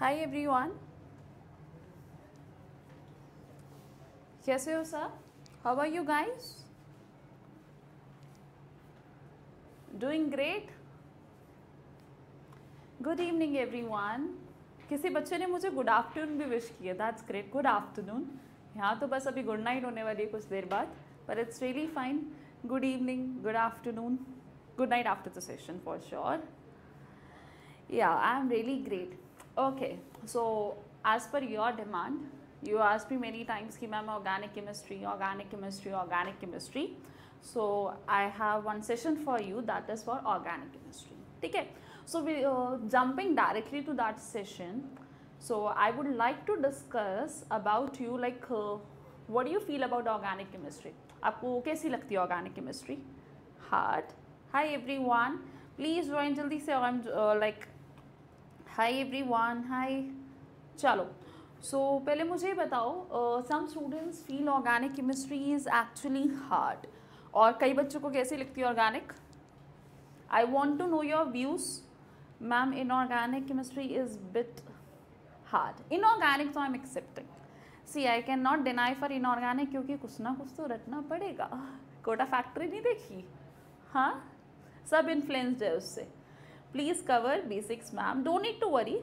Hi everyone. कैसे हो सब? How are you guys? Doing great? Good evening everyone. किसी बच्चे ने मुझे गुड आफ्टरनून भी विश किया. That's great. Good afternoon. यहाँ तो बस अभी गुड नाइट होने वाली है कुछ देर बाद. But it's really fine. Good evening, good afternoon, good night after the session for sure. Yeah, I'm really great. Okay, so as per your demand, you asked me many times कि ma'am organic chemistry, organic chemistry, organic chemistry. So I have one session for you that is for organic chemistry. ठीक है? So we jumping directly to that session. So I would like to discuss about you like what do you feel about organic chemistry? आपको कैसी लगती है organic chemistry? Hard. Hi everyone. Please join जल्दी से. I'm like hi everyone. Hi. चलो. So पहले मुझे बताओ some students feel organic chemistry is actually hard. और कई बच्चों को कैसी लगती है organic? I want to know your views. Ma'am, inorganic chemistry is bit hard. Inorganic तो I'm accepting. See, I cannot deny for inorganic क्योंकि कुछ ना कुछ तो रटना पड़ेगा. कोटा फैक्ट्री नहीं देखी? हाँ, सब इन्फ्लुएंस्ड है उससे. Please cover basics, ma'am. Don't need to worry.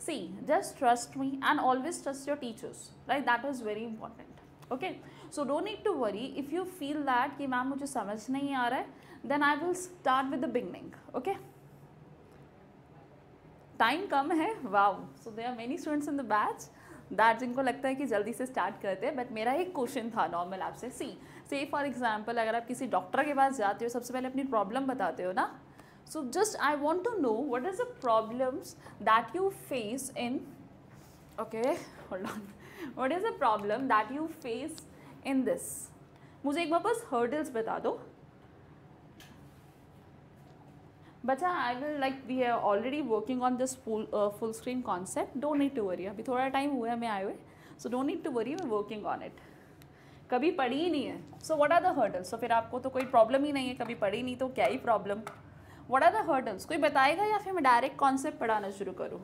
See, just trust me and always trust your teachers. Right? That is very important. Okay? So don't need to worry. If you feel that कि ma'am मुझे समझ नहीं आ रहा है, then I will start with the beginning. Okay? Time कम है. Wow. So there are many students in the batch that जिनको लगता है कि जल्दी से स्टार्ट करते हैं. बट मेरा एक क्वेश्चन था नॉर्मल आपसे. से फॉर एग्जांपल अगर आप किसी डॉक्टर के पास जाते हो सबसे पहले अपनी प्रॉब्लम बताते हो ना. So just I want to know what is the problems that you face in okay hold on. What is the problem that you face in this. मुझे एक बार बस हर्डल्स बता दो. बच्चा I will like we are already working on this full screen concept. Don't need to worry. अभी थोड़ा time हुआ है हमें आए हुए. So don't need to worry. We working on it. कभी पढ़ी ही नहीं है. So what are the hurdles. सो फिर आपको तो कोई प्रॉब्लम ही नहीं है. कभी पढ़ी नहीं तो क्या ही problem. What are the hurdles. कोई बताएगा या फिर मैं डायरेक्ट कॉन्सेप्ट पढ़ाना शुरू करूँ.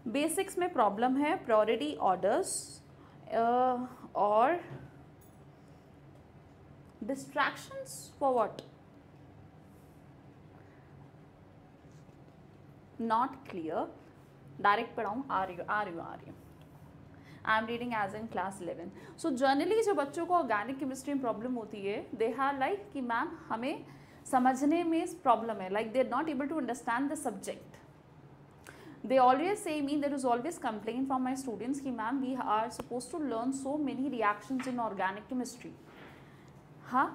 बेसिक्स में प्रॉब्लम है प्रायोरिटी ऑर्डर्स और distractions for what. Not clear. Direct पढ़ाऊँ. आ रही हूँ. I am reading as in class 11. So generally जो बच्चों को ऑर्गेनिक केमिस्ट्री में प्रॉब्लम होती है दे हैव लाइक कि मैम हमें समझने में प्रॉब्लम है. Like they are not able to understand the subject. They always say me there is always complain from my students कि ma'am we are suppose to learn so many reactions in organic chemistry. हाँ.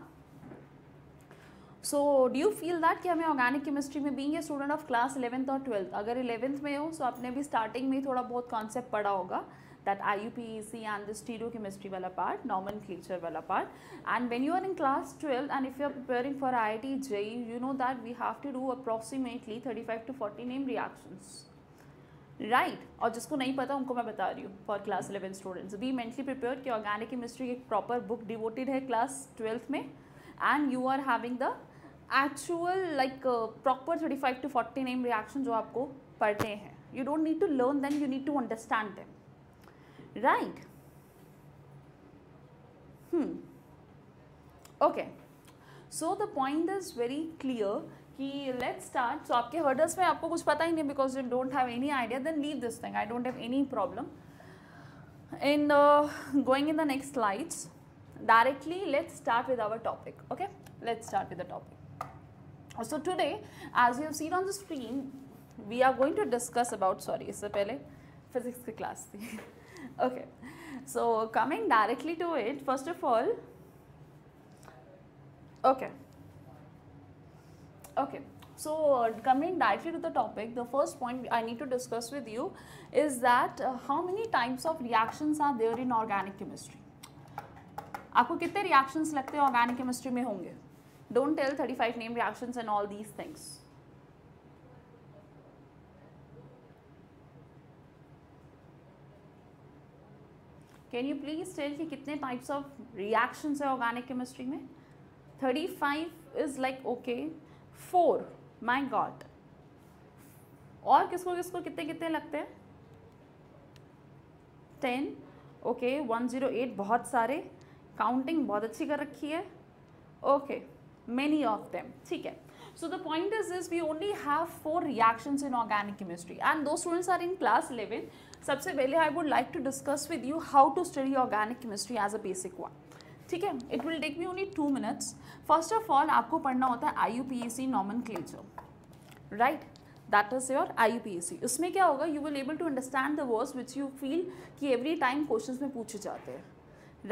So do you feel that कि हमें organic chemistry में being a student of class 11th और 12th अगर 11th में हो सो आपने भी स्टार्टिंग में थोड़ा बहुत कॉन्सेप्ट पढ़ा होगा that IUPAC and the stereochemistry वाला part, nomenclature वाला part. And when you are in class 12 and if you are preparing for IIT JEE, you know that we have to do approximately 35 to 40 name reactions. Right. और जिसको नहीं पता उनको मैं बता रही हूँ for class 11 students be mentally prepare कि ऑर्गेनिक केमिस्ट्री एक प्रॉपर बुक डिवोटेड है क्लास 12th में and you are having the actual like proper 35 to 40 name reaction जो आपको पढ़ने हैं. You don't need to learn them, you need to understand them. Right. Okay. So the point is very clear कि let's start. So आपके hurdles में आपको कुछ पता ही नहीं because you don't have any idea. Then leave this thing. I don't have any problem in going in the next slides. Directly let's start with our topic. Okay, let's start with the topic. So today as you have seen on the screen we are going to discuss about इससे पहले physics की class थी. Okay, so coming directly to it, first of all okay so coming directly to the topic, the first point I need to discuss with you is that how many types of reactions are there in organic chemistry. आपको कितने reactions लगते हैं organic chemistry में होंगे. Don't tell 35 name reactions and all these things. Can you please tell कि कितने types of reactions है organic chemistry में. 35 is like okay. 4 my god और किसको किसको कितने कितने लगते हैं? 10, ओके 108, बहुत सारे, काउंटिंग बहुत अच्छी कर रखी है, ओके many of them, ठीक है. So the point is this, we only have 4 reactions in organic chemistry and those students are in class 11. सबसे पहले I would like to discuss with you how to study organic chemistry as a basic one. ठीक है, it will take me only 2 minutes. First of all आपको पढ़ना होता है IUPAC nomenclature, right? That is your IUPAC. उसमें क्या होगा, you will able to understand the words which you feel कि every time questions में पूछे जाते हैं,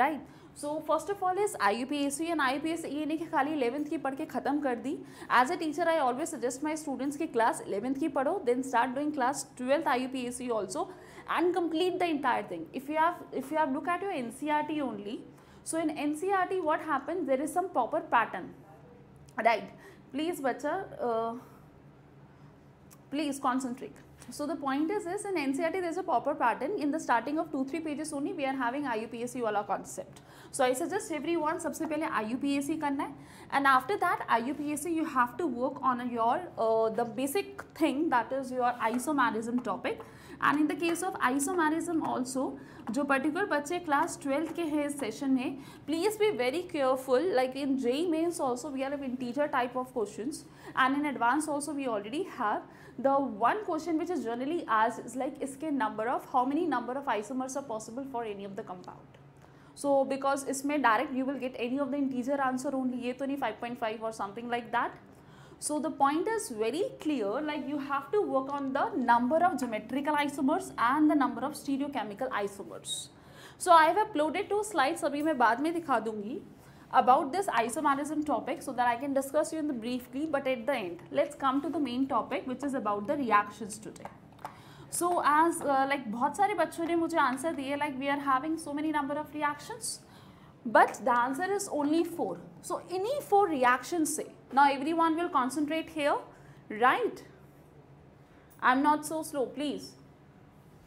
right? So first of all is IUPAC and IUPAC ये नहीं कि खाली 11th की पढ़ के ख़त्म कर दी. As a teacher I always suggest my students की क्लास 11th की पढ़ो, then start doing class 12th IUPAC also and complete the entire thing. If you have look at your NCERT only, so in NCERT what happen, there is some proper pattern, right? Please बच्चा please concentrate. So the point is this, in NCERT there is a proper pattern. In the starting of 2-3 pages only we are having IUPAC वाला concept. So I suggest everyone सबसे पहले IUPAC करना है, and after that IUPAC you have to work on your the basic thing, that is your isomerism topic. And in the case of isomerism also, जो particular बच्चे class 12th के हैं इस session में, please be very careful. Like in JEE mains also we have integer type of questions, and in advance also we already have the one question which is generally asked is like इसके number of, how many number of isomers are possible for any of the compound. So because इसमें direct you will get any of the integer answer only, ये तो नहीं 5.5 or something like that. So the point is very clear, like you have to work on the number of geometrical isomers and the number of stereochemical isomers. So I have uploaded 2 slides, अभी मैं बाद में दिखा दूंगी, about this isomerism topic so that I can discuss you in the briefly, but at the end let's come to the main topic which is about the reactions today. So as like बहुत सारे बच्चों ने मुझे answer दिए like we are having so many number of reactions, but the answer is only 4. So any 4 reactions से, now everyone will concentrate here, right? I'm not so slow, please.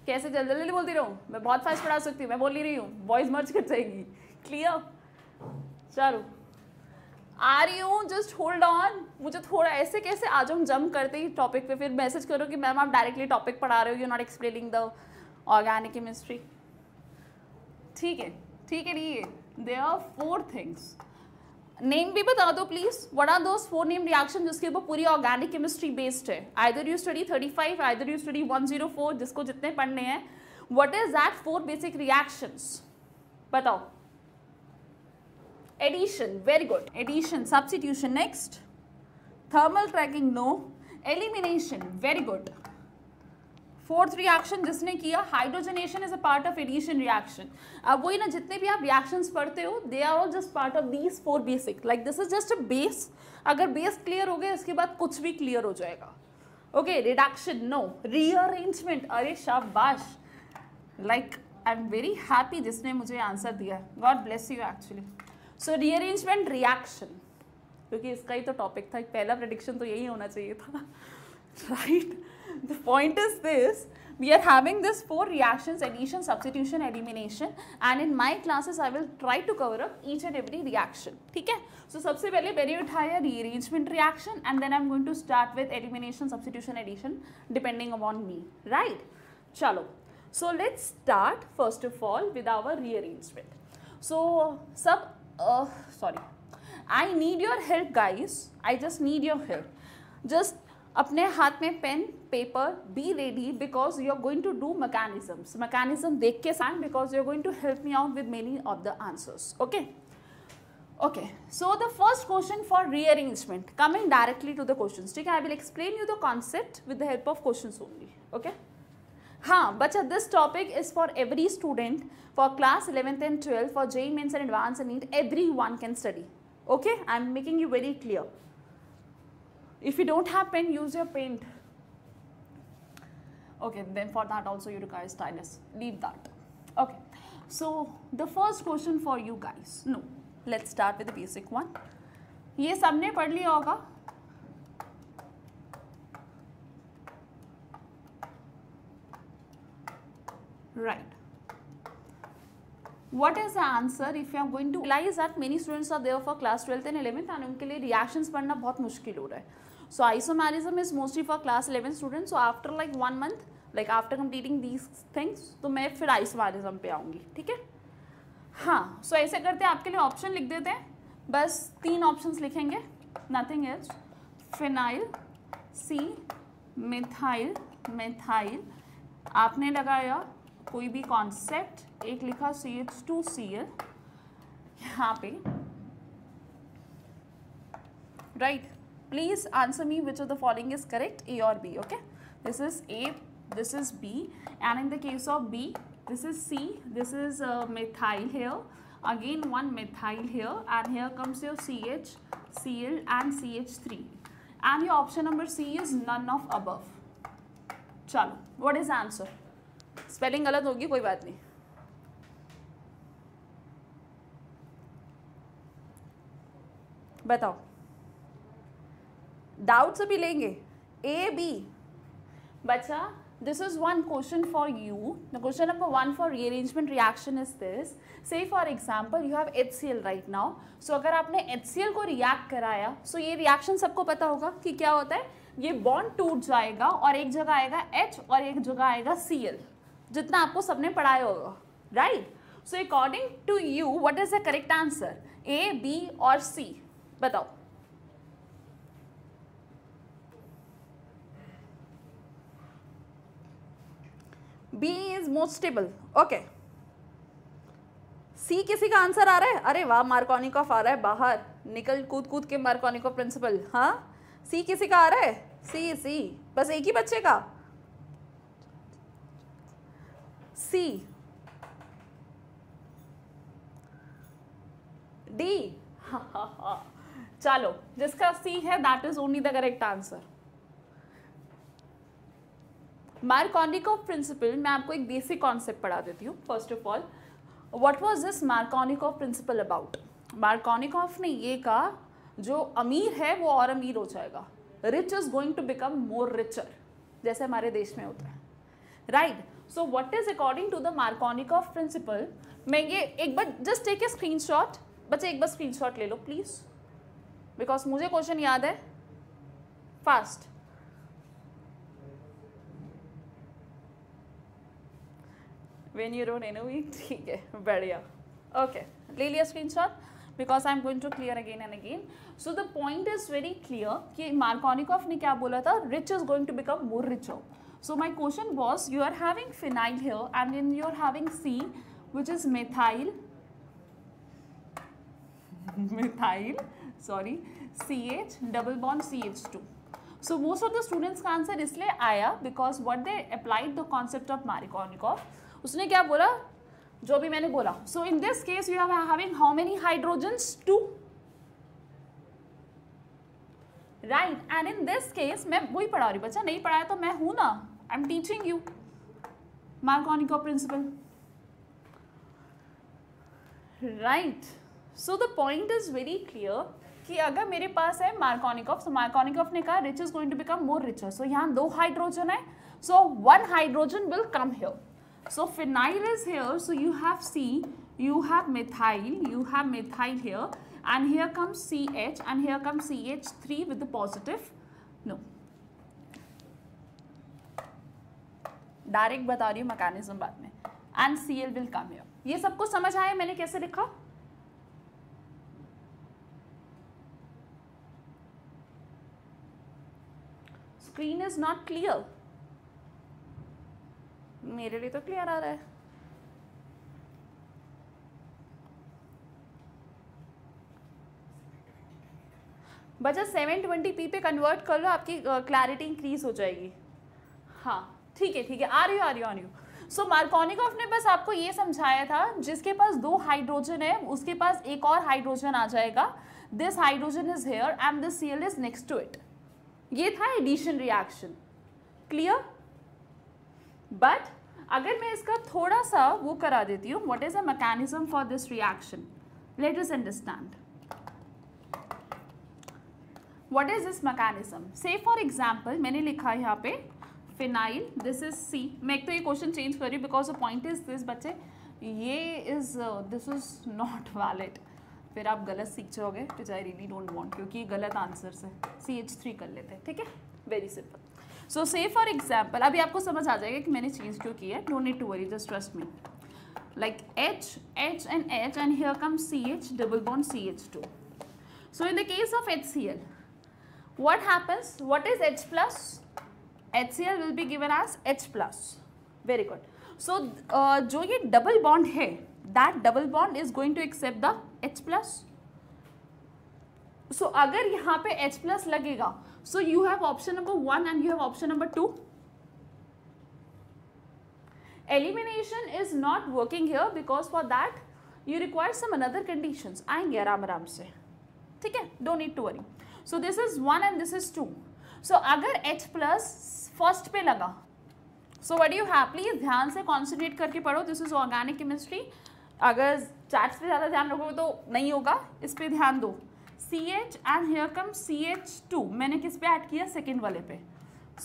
कैसे जल्दी जल्दी बोलती रहूँ, मैं बहुत फास्ट पढ़ा सकती हूँ, मैं बोल नहीं रही हूँ, वॉइस मर्ज कर जाएगी, क्लियर? चलो आ रही हूँ, जस्ट होल्ड ऑन. मुझे थोड़ा ऐसे कैसे आ जाऊँ जंप करते ही टॉपिक पे, फिर मैसेज करो कि मैम आप डायरेक्टली टॉपिक पढ़ा रहे हो, you not explaining the organic chemistry. ठीक है नहीं, देयर आर 4 थिंग्स. नेम भी बता दो please, what are those 4 name reaction जिसके ऊपर पूरी ऑर्गेनिक केमिस्ट्री बेस्ड है. Either you study 35, either you study 104, जिसको जितने पढ़ने हैं. What is that 4 basic reactions, बताओ. Addition, very good. Addition, substitution, next. Thermal cracking, no. Elimination, very good. 4th reaction जिसने किया, hydrogenation is a part of addition reaction. अब वही ना, जितने भी आप reactions पढ़ते हो, they are all just part of these 4 basic. Like this is just a base. अगर base clear हो गया, इसके बाद कुछ भी clear हो जाएगा. Okay, reduction, no. Rearrangement, अरे शाबाश. Like I'm very happy जिसने मुझे आंसर दिया. God bless you actually. So rearrangement reaction, क्योंकि इसका ही तो टॉपिक था, पहला प्रेडिक्शन तो यही होना चाहिए था, right? The point is this, we are having this 4 reactions, addition, substitution, elimination, and in my classes I will try to cover up each and every reaction. ठीक है? सो सबसे पहले मैंने उठाया rearrangement reaction, and then I am going to start with elimination, substitution, addition, depending upon me, right? चलो, so let's start first of all with our rearrangement. So सब sorry, I need your help guys, I just need your help. Just अपने हाथ में pen paper, be ready because you are going to do mechanisms. Mechanism देख के stand because you are going to help me out with many of the answers. Okay, so the first question for rearrangement, coming directly to the questions. ठीक है, I will explain you the concept with the help of questions only. Okay. हाँ बच्चा, this topic is for every student, for class 11th and 12th, for JEE Mains and Advanced and NEET, everyone can study. Okay, I am making you very clear. If you don't have pen, use your paint. Okay, then for that also you require stylus. Leave that. Okay, so the first question for you guys. No, let's start with the basic one. ये सबने पढ़ लिया होगा. Right. What is the answer if you are going to realize that many students are there for class 12th and 11th and उनके लिए reactions पढ़ना बहुत मुश्किल हो रहा है. So isomerism is mostly for class 11 students. So after like 1 month, like after completing these things, तो मैं फिर isomerism पे आऊँगी, ठीक है? हाँ, so ऐसे करते हैं, आपके लिए ऑप्शन लिख देते हैं, बस 3 ऑप्शंस लिखेंगे, nothing else, phenyl, C, methyl, methyl, आपने लगाया कोई भी कॉन्सेप्ट, एक लिखा CH2Cl यहाँ पे, right? Please answer me which of the following is correct, A or B, okay? This is A, this is B, and in the case of B, this is C, this is methyl here, again one methyl here, and here comes your CH, Cl and CH3, and your option number C is none of above. चलो, what is the answer? Spelling गलत होगी, कोई बात नहीं. बताओ. Doubts अभी लेंगे. A, B. बच्चा, this is one question for you. The question number 1 for rearrangement reaction is this. Say for example you have HCl right now. So अगर आपने HCl को react कराया, so ये reaction सबको पता होगा कि क्या होता है. ये bond टूट जाएगा और एक जगह आएगा H और एक जगह आएगा Cl, जितना आपको सबने पढ़ाया होगा, right? So according to you, what is the correct answer? A, B और C? बताओ. B is most stable. Okay. C किसी का आंसर आ रहा है? अरे वाह, मार्कोनिकॉफ आ रहा है बाहर, निकल कूद कूद के मार्कोनिकॉफ प्रिंसिपल. हाँ, C किसी का आ रहा है? C, बस एक ही बच्चे का. C, D. चलो, जिसका C है that is only the correct answer. Markovnikov principle, मैं आपको एक बेसिक कॉन्सेप्ट पढ़ा देती हूँ. First of all, what was this Markovnikov principle about? Markovnikov ने ये कहा, जो अमीर है वो और अमीर हो जाएगा, rich is going to become more richer, जैसे हमारे देश में होता है, right? So what is according to the Markovnikov principle? मैं ये एक बार जस्ट टेक ए स्क्रीनशॉट, बच्चे एक बार स्क्रीनशॉट ले लो प्लीज, बिकॉज मुझे क्वेश्चन याद है. Fast. When you don't know it, ठीक है, बढ़िया. Okay, ले लिया screenshot, because I'm going to clear again and again. So the point is very clear कि मार्कोनिकॉफ ने क्या बोला था? Rich is going to become more richer. So my question was, you are having phenyl here, and then you are having C, which is methyl, CH double bond CH2. So most of the students का answer इसलिए आया because what they applied the concept of Markovnikov. उसने क्या बोला? जो भी मैंने बोला. So in this case you are having how many hydrogens? 2. Right? And in this case मैं वही पढ़ा रही, बच्चा नहीं पढ़ाया तो मैं हूँ ना. I'm teaching you Markovnikov principle. Right? So the point is very clear कि अगर मेरे पास है मार्कोनिकॉफ, तो मार्कोनिकॉफ ने कहा rich is going to become more richer. So यहाँ 2 हाइड्रोजन है, so 1 hydrogen will come here. So phenyl is here, so you have C, you have methyl here, and here comes CH, and here comes CH3 with the positive. No, direct बता रही हूँ mechanism बाद में. And Cl will come here. ये सबको समझ आया मैंने कैसे लिखा? Screen is not clear. मेरे लिए तो क्लियर आ रहा है. बच्चा 720p पे कन्वर्ट कर लो, आपकी क्लैरिटी इंक्रीज हो जाएगी. हाँ ठीक है, आ रही हूँ. सो मार्कोनिकॉफ ने बस आपको ये समझाया था, जिसके पास 2 हाइड्रोजन है उसके पास एक और हाइड्रोजन आ जाएगा. This hydrogen is here and this Cl is next to it. ये था एडिशन रिएक्शन. क्लियर? बट अगर मैं इसका थोड़ा सा वो करा देती हूँ, what is the mechanism for this reaction? Let us understand. What is this mechanism? से फॉर एग्जाम्पल मैंने लिखा है यहाँ पे फिनाइल, दिस इज C. मैं एक तो ये क्वेश्चन चेंज कर रही हूँ because the point is this बच्चे, ये is this is not valid. फिर आप गलत सीख जाओगे, विच आई रियली डोंट वांट, क्योंकि गलत आंसर से CH3 कर लेते हैं, ठीक है, very simple. So say for example अभी आपको समझ आ जाएगा कि मैंने चेंज क्यों किया है. Don't need to worry, just trust me. Like H and here comes CH double bond CH2. So in the case of HCl, what happens? What is H plus? HCl will be given as H plus. Very good. So जो ये double bond है, that double bond is going to accept the H plus. So अगर यहाँ पे H plus लगेगा, so you have option number 1 and you have option number 2. Elimination is not working here because for that you require some another conditions. आएंगे आराम से, ठीक है, don't need to worry. So this is 1 and this is 2. So अगर H plus first पे लगा, so what do you have? Please ध्यान से concentrate करके पढ़ो. This is organic chemistry. अगर चैट्स पे ज़्यादा ध्यान रखोगे तो नहीं होगा, इस पे ध्यान दो. CH and here comes CH2. मैंने किस पे ऐड किया? सेकेंड वाले पे.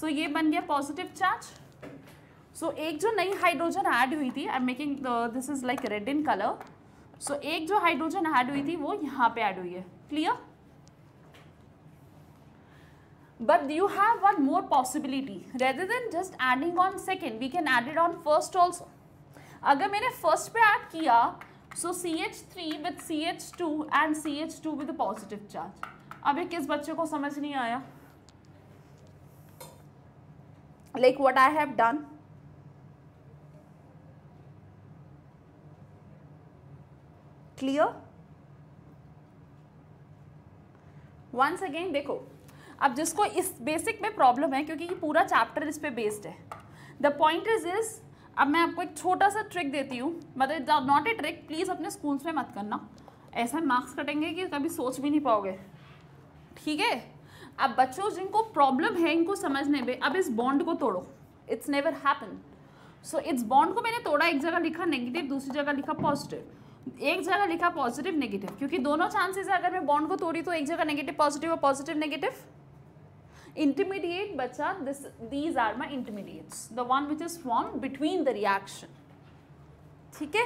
So ये बन गया पॉजिटिव चार्ज. सो एक जो नई हाइड्रोजन ऐड हुई थी, I am making this is like red in colour. So एक जो हाइड्रोजन ऐड हुई थी वो यहाँ पे ऐड हुई है. Clear? But you have one more possibility. Rather than just adding on second, we can add it on first also. अगर मैंने फर्स्ट पे ऐड किया, so CH3 with CH2 and CH2 with positive charge. अब ये किस बच्चे को समझ नहीं आया? Like what I have done. Clear? Once again देखो, अब जिसको इस बेसिक में प्रॉब्लम है, क्योंकि ये पूरा चैप्टर इस पे बेस्ड है. द पॉइंट इज अब मैं आपको एक छोटा सा ट्रिक देती हूँ, मतलब नॉट ए ट्रिक, प्लीज़ अपने स्कूल्स में मत करना, ऐसा मार्क्स कटेंगे कि कभी सोच भी नहीं पाओगे, ठीक है. अब बच्चों जिनको प्रॉब्लम है इनको समझने में, अब इस बॉन्ड को तोड़ो. It's never happen. सो इस बॉन्ड को मैंने तोड़ा, एक जगह लिखा नेगेटिव, दूसरी जगह लिखा पॉजिटिव, एक जगह लिखा पॉजिटिव नेगेटिव, क्योंकि दोनों चांसेस है. अगर मैं बॉन्ड को तोड़ी तो एक जगह नेगेटिव पॉजिटिव और पॉजिटिव नेगेटिव. इंटरमीडिएट बच्चा, these are my intermediates, the one which is formed between the reaction. ठीक है?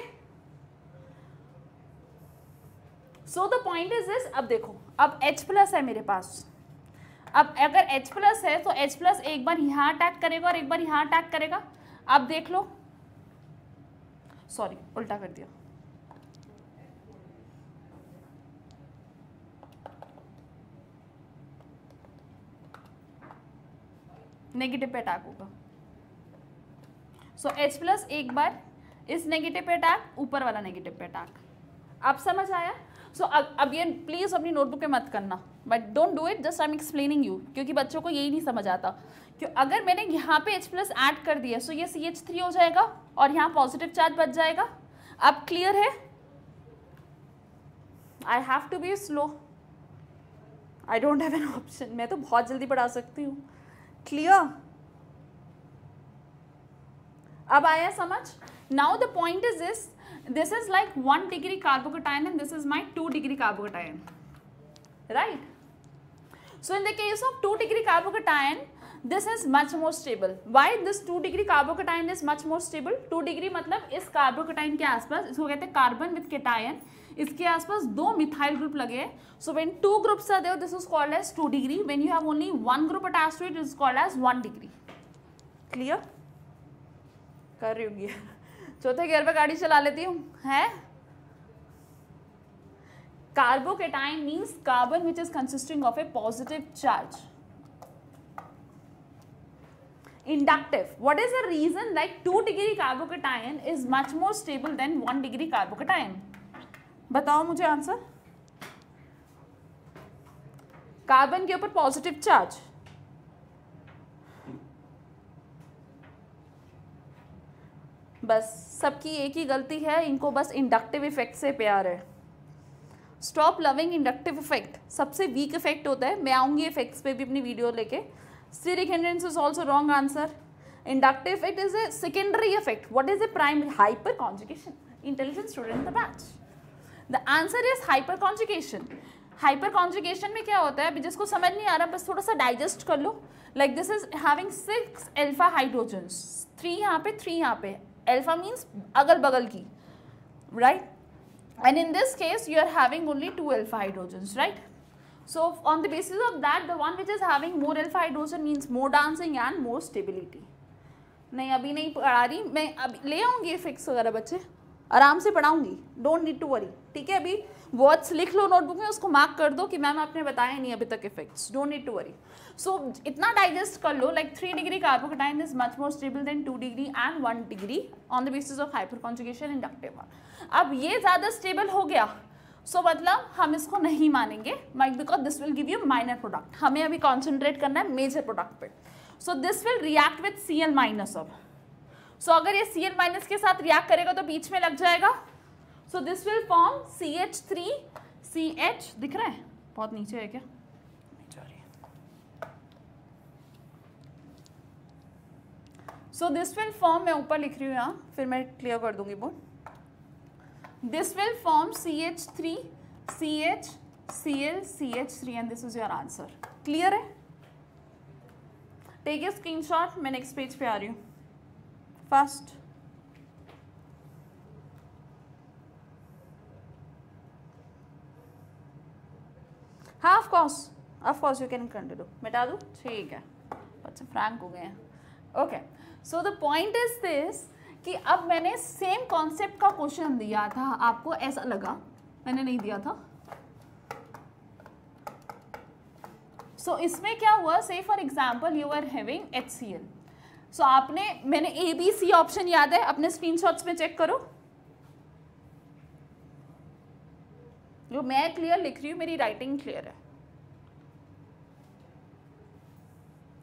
So the point is this. अब देखो, अब H plus है मेरे पास. अब अगर H plus है तो H plus एक बार यहाँ अटैक करेगा और एक बार यहाँ अटैक करेगा. अब देख लो, सॉरी उल्टा कर दिया. नेगेटिव पे अटैक होगा. सो H प्लस एक बार इस नेगेटिव पे अटैक, ऊपर वाला नेगेटिव पे अटैक. आप समझ आया? सो अब ये प्लीज़ अपनी नोटबुक पे मत करना, but don't do it, just I am explaining you, क्योंकि बच्चों को यही नहीं समझ आता. क्यों? अगर मैंने यहाँ पे H प्लस ऐड कर दिया, सो ये CH3 हो जाएगा और यहाँ पॉजिटिव चार्ज बच जाएगा. अब क्लियर है? I have to be slow, I don't have an option. मैं तो बहुत जल्दी पढ़ा सकती हूँ. क्लियर? अब आया समझ? Now the point is this is like 1 degree carbocation and this is my 2 degree carbocation, right? So in the case of 2 degree carbocation, this is much more stable. Why this 2 degree carbocation is much more stable? 2 degree मतलब इस carbocation के आसपास, इसको कहते हैं carbon with cation, इसके आसपास 2 methyl group लगे हैं. So when 2 groups are there, this is called as 2 degree. When you have only 1 group attached to it, it is called as 1 degree. Clear? कर रही होंगी. चौथे गियर पे गाड़ी चला लेती हूँ, है? Carbocation means carbon which is consisting of a positive charge. Inductive. What is the reason like 2 degree carbocation is much more stable than 1 degree carbocation? बताओ मुझे आंसर. कार्बन के ऊपर पॉजिटिव चार्ज, बस सबकी एक ही गलती है, इनको बस इंडक्टिव इफेक्ट से प्यार है. Stop loving inductive effect. सबसे वीक इफेक्ट होता है. मैं आऊंगी इफेक्ट्स पे भी अपनी वीडियो लेके. Steric hindrance is also wrong answer. Inductive effect is a secondary effect. What is the primary? Hyperconjugation. Intelligent student in the batch. The answer is hyperconjugation. Hyperconjugation में क्या होता है? अभी जिसको समझ नहीं आ रहा बस थोड़ा सा डाइजेस्ट कर लो. Like this is having 6 alpha hydrogens. 3 यहाँ पे, 3 यहाँ पे. Alpha means अगल बगल की, right? and in this case you are having only 2 alpha hydrogens, right? So on the basis of that, the one which is having more alpha hydrogen means more dancing and more stability. नहीं अभी नहीं पढ़ा रही मैं, अभी ले आऊँगी effects वगैरह बच्चे, आराम से पढ़ाऊँगी, डोंट नीड टू वरी, ठीक है? अभी वर्ड्स लिख लो नोटबुक में, उसको मार्क कर दो कि मैम आपने बताया नहीं अभी तक effects, don't need to worry. So इतना डाइजेस्ट कर लो, like 3 degree carbocation is much more stable than 2 degree and 1 degree on the basis of hyper conjugation inductive. अब ये ज़्यादा स्टेबल हो गया, सो मतलब हम इसको नहीं मानेंगे, because this will give you minor product. हमें अभी कॉन्सेंट्रेट करना है मेजर प्रोडक्ट पे. So this will react with Cl minus. अब सो अगर ये Cl माइनस के साथ रिएक्ट करेगा तो बीच में लग जाएगा. So this will form CH3CH. दिख रहा है? बहुत नीचे है क्या? सो दिस विल फॉर्म, मैं ऊपर लिख रही हूँ यहाँ, फिर मैं क्लियर कर दूंगी board. This will form CH3, CH, Cl, CH3 and this is your answer. Clear है? Take a screenshot. मैं next page पे आ रही हूँ. Fast. हाँ of course you can continue. मिटा दूँ? ठीक है. बच्चे फ्रैंक हो गए हैं. Okay. So the point is this कि अब मैंने सेम कॉन्सेप्ट का क्वेश्चन दिया था, आपको ऐसा लगा, मैंने नहीं दिया था. सो इसमें क्या हुआ, say for example you are having HCl. So आपने, मैंने ABC ऑप्शन याद है, अपने स्क्रीनशॉट्स में चेक करो. जो मैं क्लियर लिख रही हूँ, मेरी राइटिंग क्लियर है.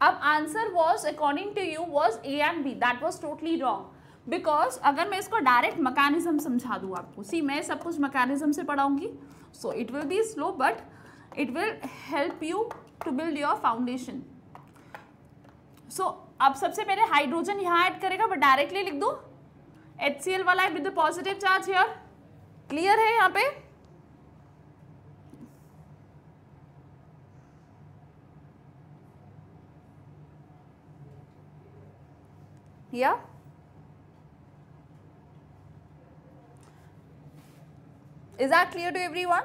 अब answer was according to you was A and B. That was totally wrong. Because अगर मैं इसको डायरेक्ट मैकेनिज्म समझा दूँ आपको, सी मैं सब कुछ मैकेनिज्म से पढ़ाऊंगी, so it will be slow but it will help you to build your foundation. So अब सबसे पहले हाइड्रोजन यहाँ ऐड करेगा, बट डायरेक्टली लिख दूँ HCl वाला है with the positive charge here. Clear है यहाँ पे? या Is that clear to everyone?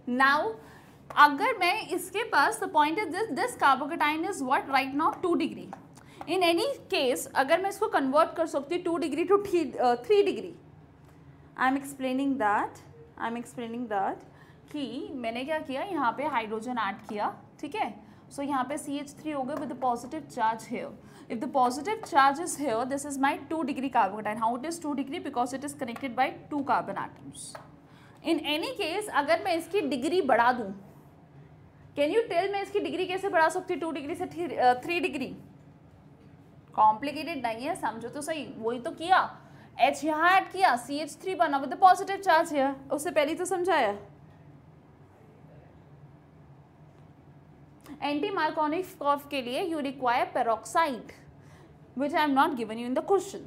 Now, अगर मैं इसके पास, the point is this carbocation is what right now 2 degree. In any case, अगर मैं इसको convert कर सकती 2 degree to 3 degree. I'm explaining that कि मैंने क्या किया, यहाँ पे हाइड्रोजन ऐड किया, ठीक है? So यहाँ पे CH3 हो गया with the positive charge here. If the positive charge is here, this is my 2 degree carbocation. How it is 2 degree? Because it is connected by 2 carbon atoms. In any case, अगर मैं इसकी degree बढ़ा दूँ, can you tell मैं इसकी degree कैसे बढ़ा सकती हूँ 2 डिग्री से 3 डिग्री? कॉम्प्लिकेटेड नहीं है, समझो तो सही. वही तो किया, H यहाँ ऐड किया, CH3 बना with the positive charge here. उससे पहले तो समझाया. एंटी मार्कोनिकोव के लिए you require peroxide, which I am not given you in the question.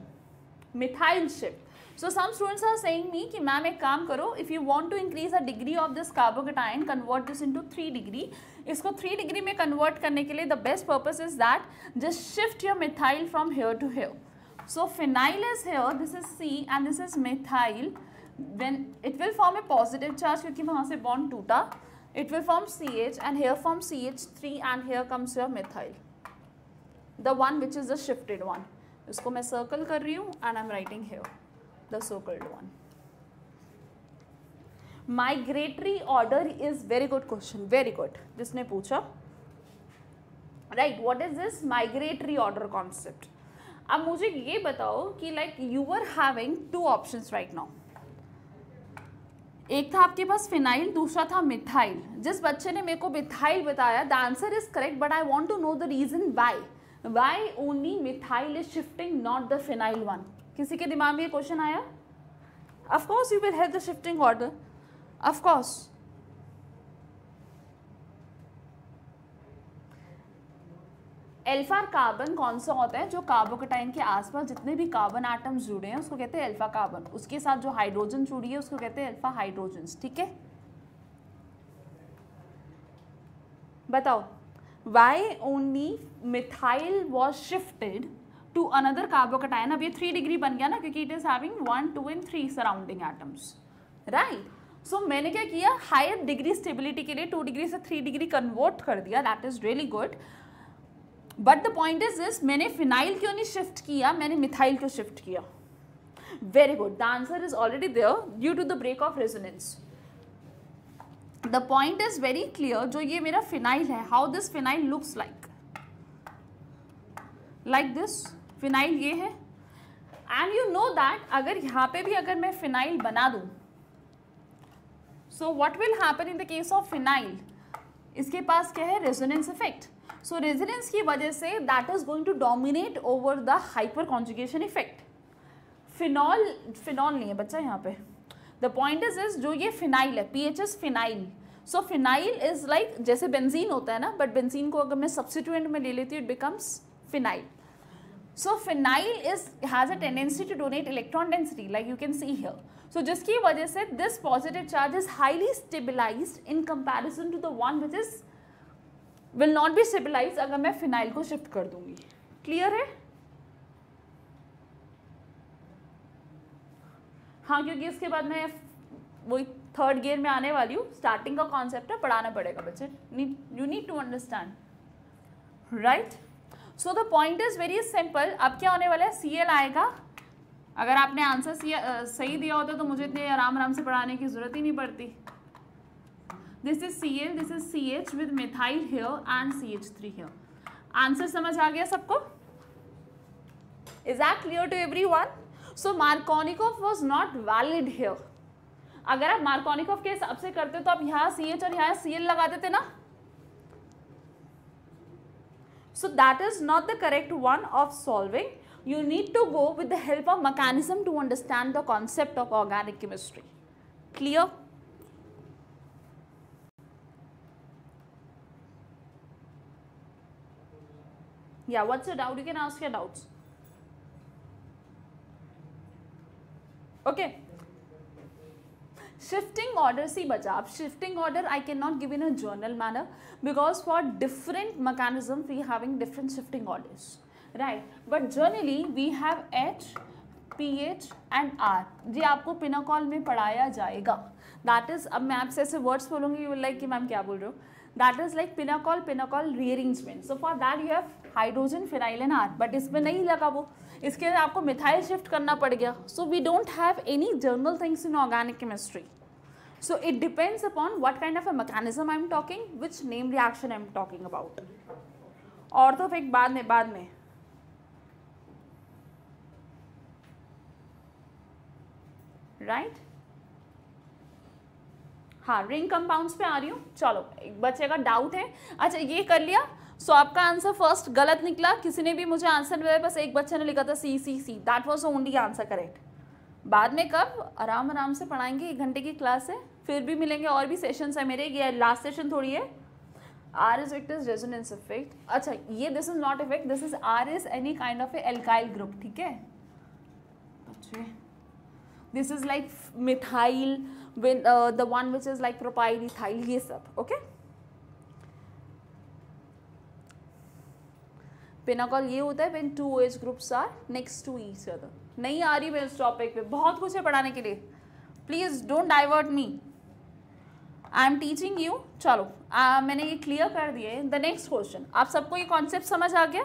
Methyl shift. So some students are saying me कि मैम एक काम करो, if you want to increase the degree of this carbocation, convert this into 3 degree. इसको 3 degree में convert करने के लिए the best purpose is that just shift your methyl from here to here. So phenyl is here, this is C and this is methyl. When it will form A positive charge, क्योंकि वहाँ से bond टूटा, it will form CH and here forms CH3 and here comes your methyl, the one which is the shifted one. इसको मैं circle कर रही हूँ and I'm writing here the circled one. Migratory order is very good question, very good. जिसने पूछा, right? What is this migratory order concept? अब मुझे ये बताओ कि like you were having 2 options right now. एक था आपके पास फिनाइल, दूसरा था मिथाइल. जिस बच्चे ने मेरे को मिथाइल बताया, the answer is correct, but I want to know the reason why only methyl is shifting, not the phenyl one. किसी के दिमाग में ये क्वेश्चन आया? Of course you will have the shifting order, of course. Alpha carbon कौन सा होता है? जो कार्बोकेटाइन के आसपास जितने भी कार्बन एटम्स जुड़े हैं उसको कहते हैं अल्फा कार्बन. उसके साथ जो हाइड्रोजन जुड़ी है उसको कहते हैं अल्फा हाइड्रोजन्स. ठीक है, बताओ why only methyl was shifted to another carbocation. अब ये 3 डिग्री बन गया ना, क्योंकि it is having 1, 2 and 3 surrounding atoms, right. So मैंने क्या किया, हायर डिग्री स्टेबिलिटी के लिए 2 डिग्री से 3 डिग्री कन्वर्ट कर दिया. That is really good. But the point is this, मैंने फिनाइल क्यों नहीं शिफ्ट किया, मैंने मिथाइल क्यों शिफ्ट किया. Very good. The answer is already there due to the break of resonance. The point is very clear. जो ये मेरा फिनाइल है, how this phenyl looks like this. Phenyl ये है, एंड यू नो दैट अगर यहाँ पे भी अगर मैं फिनाइल बना दूं, so what will happen in the case of phenyl, इसके पास क्या है, रेजोनेंस इफेक्ट. सो रेजोनेंस की वजह से that is going to dominate over the hyperconjugation effect. Phenol नहीं है बच्चा यहाँ पे. द पॉइंट इज जो ये फिनाइल है, PHS phenyl. So phenyl is like जैसे बेंजीन होता है ना, बट बेंजीन को अगर मैं सब्स्टिट्यूएंट में ले लेती हूँ, it becomes phenyl. So phenyl has a tendency to donate electron density, like you can see here. So जिसकी वजह से this positive charge is highly stabilized in comparison to the one which is will not be stabilized अगर मैं phenyl को shift कर दूंगी. Clear है? हाँ, क्योंकि इसके बाद मैं वही थर्ड गियर में आने वाली हूँ. स्टार्टिंग का कॉन्सेप्ट है, पढ़ाना पड़ेगा बच्चे. You need to understand, right? So the point is very simple. अब क्या होने वाला है, Cl आएगा. अगर आपने आंसर सही दिया होता तो मुझे इतने आराम से पढ़ाने की जरूरत ही नहीं पड़ती. This is Cl, this is CH with methyl here and CH3 here. Answer समझ आ गया सबको? Is that clear to everyone? So Markovnikov was not valid here. अगर आप मार्कोनिकोव के हिसाब से करते तो आप यहाँ CH और यहाँ Cl लगा देते ना. So that is not the correct one of solving. You need to go with the help of mechanism to understand the concept of organic chemistry. Clear? Yeah, what's your doubt? You can ask your doubts. Okay. Shifting order, see बच्चा, अब shifting order I cannot give in a journal manner because for different mechanisms we having different shifting orders, right? But generally we have H, pH and R. जी आपको pinnacle में पढ़ाया जाएगा. That is, अब मैं आपसे ऐसे words बोलूँगी, you will like कि मैम क्या बोल रहे हो. That is like pinnacle rearrangement. So for that you have hydrogen, phenyl and R. But इसमें नहीं लगा वो, इसके लिए आपको मिथाइल शिफ्ट करना पड़ गया. So we don't have any general things in organic chemistry. So it depends upon what kind of a mechanism I am talking, which name reaction I am talking about. और तो फिर बाद में right. हाँ, ring compounds पे आ रही हूँ. चलो, एक बच्चे का डाउट है. अच्छा, ये कर लिया. सो आपका आंसर फर्स्ट गलत निकला. किसी ने भी मुझे आंसर बताया, बस एक बच्चे ने लिखा था C. That was only answer correct. बाद में कब आराम से पढ़ाएंगे. 1 घंटे की क्लास है, फिर भी मिलेंगे. और भी सेशंस है मेरे, ये लास्ट सेशन थोड़ी है. R is it is resonance effect. अच्छा, ये this is not effect, this is R is any kind of a alkyl group. ठीक है बच्चे, this is like methyl with the one which is like propyl ethyl, ये सब. Okay, pinacol ये होता है when 2 OH groups are next to each other. नहीं आ रही मैं इस टॉपिक पे, बहुत कुछ है पढ़ाने के लिए. Please don't divert me, I am teaching you. चलो, मैंने ये क्लियर कर दिए. द नेक्स्ट क्वेश्चन, आप सबको ये कॉन्सेप्ट समझ आ गया.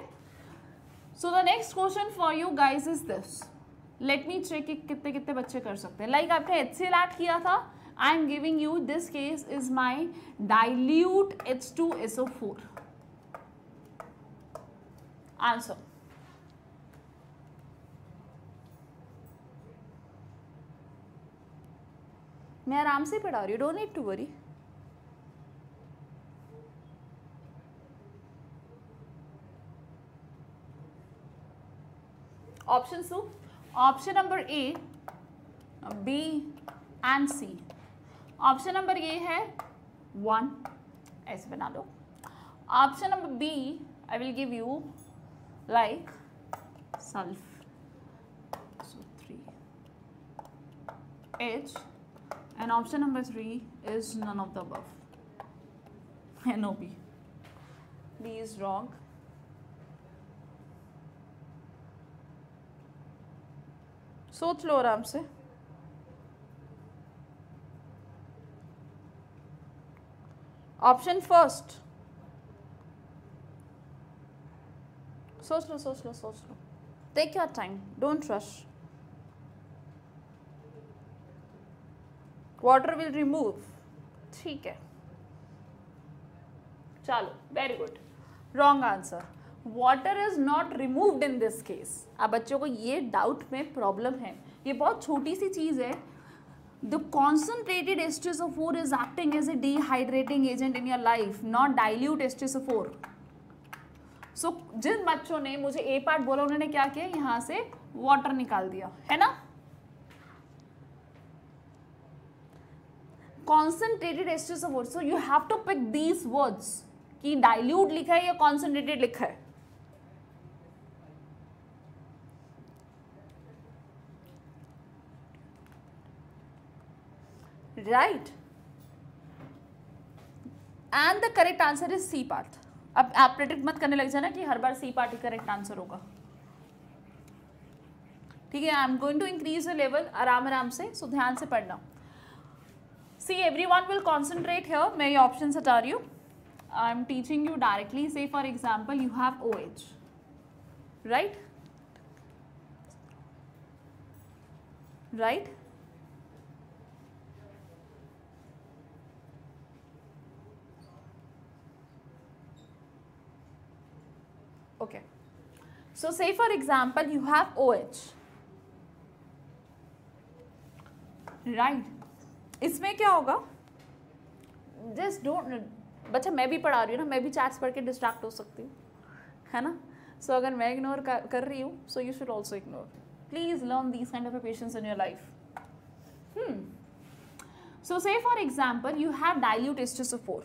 So the next question for you guys is this. Let me check कि कितने कितने बच्चे कर सकते हैं. लाइक आपने HCl ऐड किया था. I am giving you this case is my dilute H2SO4. Answer. मैं आराम से पढ़ा रही हूँ, don't need to worry. Option two, option number A, B and C. Option number A है 1, ऐसे बना लो. Option number B, I will give you like sulf, so 3 H, and option number 3 is none of the above. NOB. B is wrong. सोच लो आराम से। Option first, सोच लो सोच लो सोच लो, take your time, don't rush. Water will remove, ठीक है, चलो very good, wrong answer. Water is not removed in this case. अब बच्चों को ये डाउट में प्रॉब्लम है, ये बहुत छोटी सी चीज है। The concentrated H2SO4 is acting as a dehydrating agent in your life, not dilute H2SO4। So जिन बच्चों ने मुझे ए पार्ट बोला उन्होंने क्या किया, यहां से वाटर निकाल दिया, है ना। Concentrated H2SO4, so you have to pick these words कि डाइल्यूट लिखा है या कॉन्सनट्रेटेड लिखा है। Right, and the correct answer is C part. अब आप प्रेडिक्ट मत करने लग जाना कि हर बार सी पार्ट ही करेक्ट आंसर होगा, ठीक है। I am going to increase the level, आराम आराम से, सो ध्यान से पढ़ना। See everyone will concentrate here, मैं ये ऑप्शन हटा रही हूँ। I am teaching you directly. Say for example you have OH, right, right, okay, so say for example you have OH, right, इसमें क्या होगा, just don't, बच्चा मैं भी पढ़ा रही हूँ ना, मैं भी चैट्स पढ़ के डिस्ट्रैक्ट हो सकती हूँ, है ना। सो अगर मैं इग्नोर कर रही हूँ, so you should also ignore. Please learn these kind of patience in your life. So say for example you have dilute H2SO4,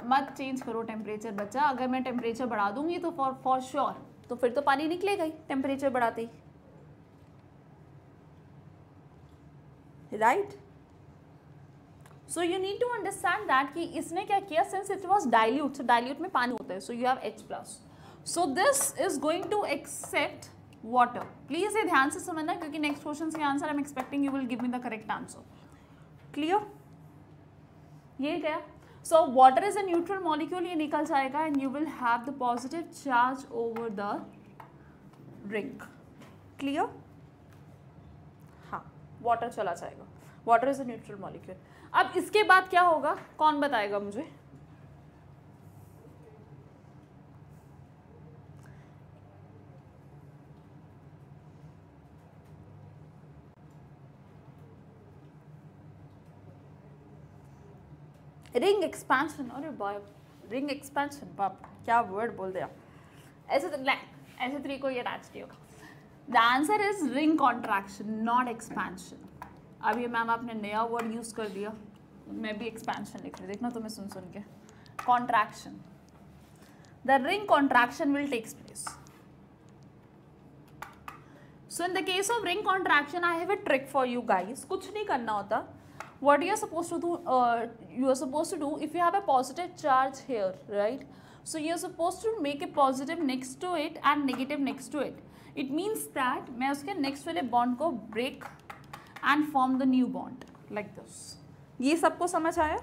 मत चेंज करो टेम्परेचर बच्चा, अगर मैं टेम्परेचर बढ़ा दूंगी तो फॉर श्योर तो फिर तो पानी निकलेगा ही टेम्परेचर बढ़ाते ही, right. So you need to understand that कि इसने क्या किया, since it was dilute, so dilute में पानी होता है, so you have H+, so this is going to accept water. Please ये ध्यान से समझना, क्योंकि नेक्स्ट क्वेश्चन के answer I am expecting you will give me the correct answer. Clear, ये गया। So water is a neutral molecule, ये निकल जाएगा and you will have the positive charge over the ring. Clear? हाँ, water चला जाएगा। Water is a neutral molecule. अब इसके बाद क्या होगा, कौन बताएगा मुझे? रिंग एक्सपेंशन, अरे बाप, रिंग एक्सपेंशन, बाप क्या वर्ड बोल दिया। ऐसे तरीको ये अटैच नहीं होगा। The answer is ring contraction, not expansion. अब ये मैम आपने नया वर्ड यूज कर दिया, मैं भी एक्सपेंशन लिख रही, देखना तुम्हें सुन सुन के। Contraction, the ring contraction will takes place. So in the case of ring contraction I have a trick for you guys, कुछ नहीं करना होता। What you are supposed to do, if you have a positive charge here, right, so you are supposed to make a positive next to it and negative next to it. It means that मैं उसके next वाले bond को break and form the new bond like this. ये सबको समझ आया?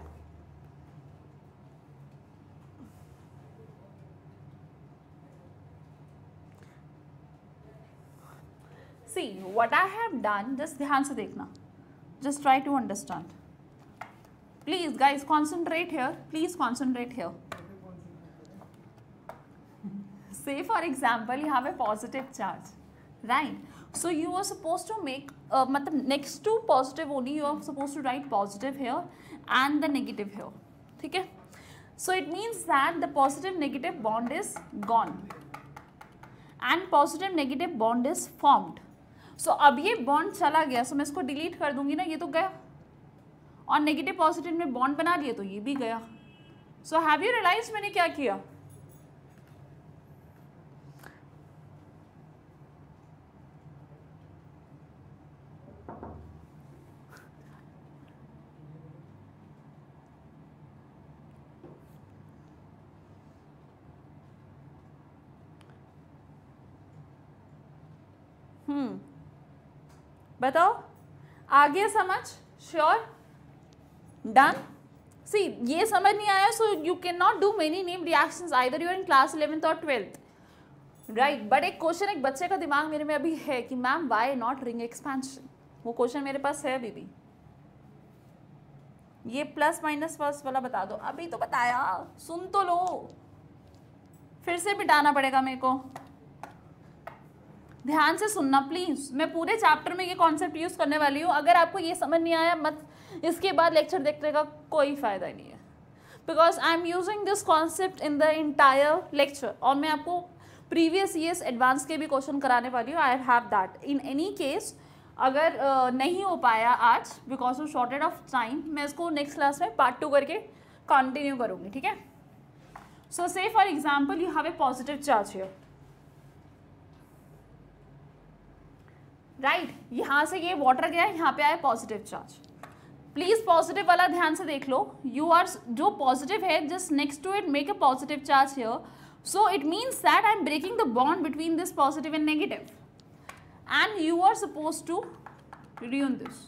See what I have done, just ध्यान से देखना, just try to understand. Please guys concentrate here, please concentrate here. Say for example you have a positive charge, right, so you are supposed to make matlab next to positive only you are supposed to write positive here and the negative here, ठीक है। so it means that the positive negative bond is gone and positive negative bond is formed. सो अब ये bond चला गया, सो मैं इसको delete कर दूंगी ना, ये तो गया, और नेगेटिव पॉजिटिव में बॉन्ड बना लिया तो ये भी गया। सो हैव यू रियलाइज मैंने क्या किया? बताओ, आ गया समझ? श्योर? डन? सी, ये समझ नहीं आया, so you can not do many name reactions either you are in class 11th और 12th, राइट? बट एक क्वेश्चन एक बच्चे का दिमाग मेरे में अभी है कि ma'am why not ring expansion, वो क्वेश्चन मेरे पास है अभी भी। ये प्लस माइनस फर्स्ट वाला बता दो, अभी तो बताया, सुन तो लो, फिर से बिठाना पड़ेगा मेरे को, ध्यान से सुनना प्लीज। मैं पूरे चैप्टर में ये कॉन्सेप्ट यूज करने वाली हूँ, अगर आपको ये समझ नहीं आया मत, इसके बाद लेक्चर देखने का कोई फायदा ही नहीं है, because I am using this concept in the entire lecture, और मैं आपको प्रीवियस ईयर्स एडवांस के भी क्वेश्चन कराने वाली हूँ। I have that in any case, अगर नहीं हो पाया आज because of shortage of time, मैं इसको नेक्स्ट क्लास में पार्ट 2 करके कंटिन्यू करूँगी, ठीक है? सो say for example you have a positive charge here, right? यहाँ से ये वाटर गया, यहाँ पे आया पॉजिटिव चार्ज। प्लीज पॉजिटिव वाला ध्यान से देख लो, यू आर, जो पॉजिटिव है just next to it make a positive charge here, so it means that I am breaking the bond between this positive and negative, and you are suppose to reunite this.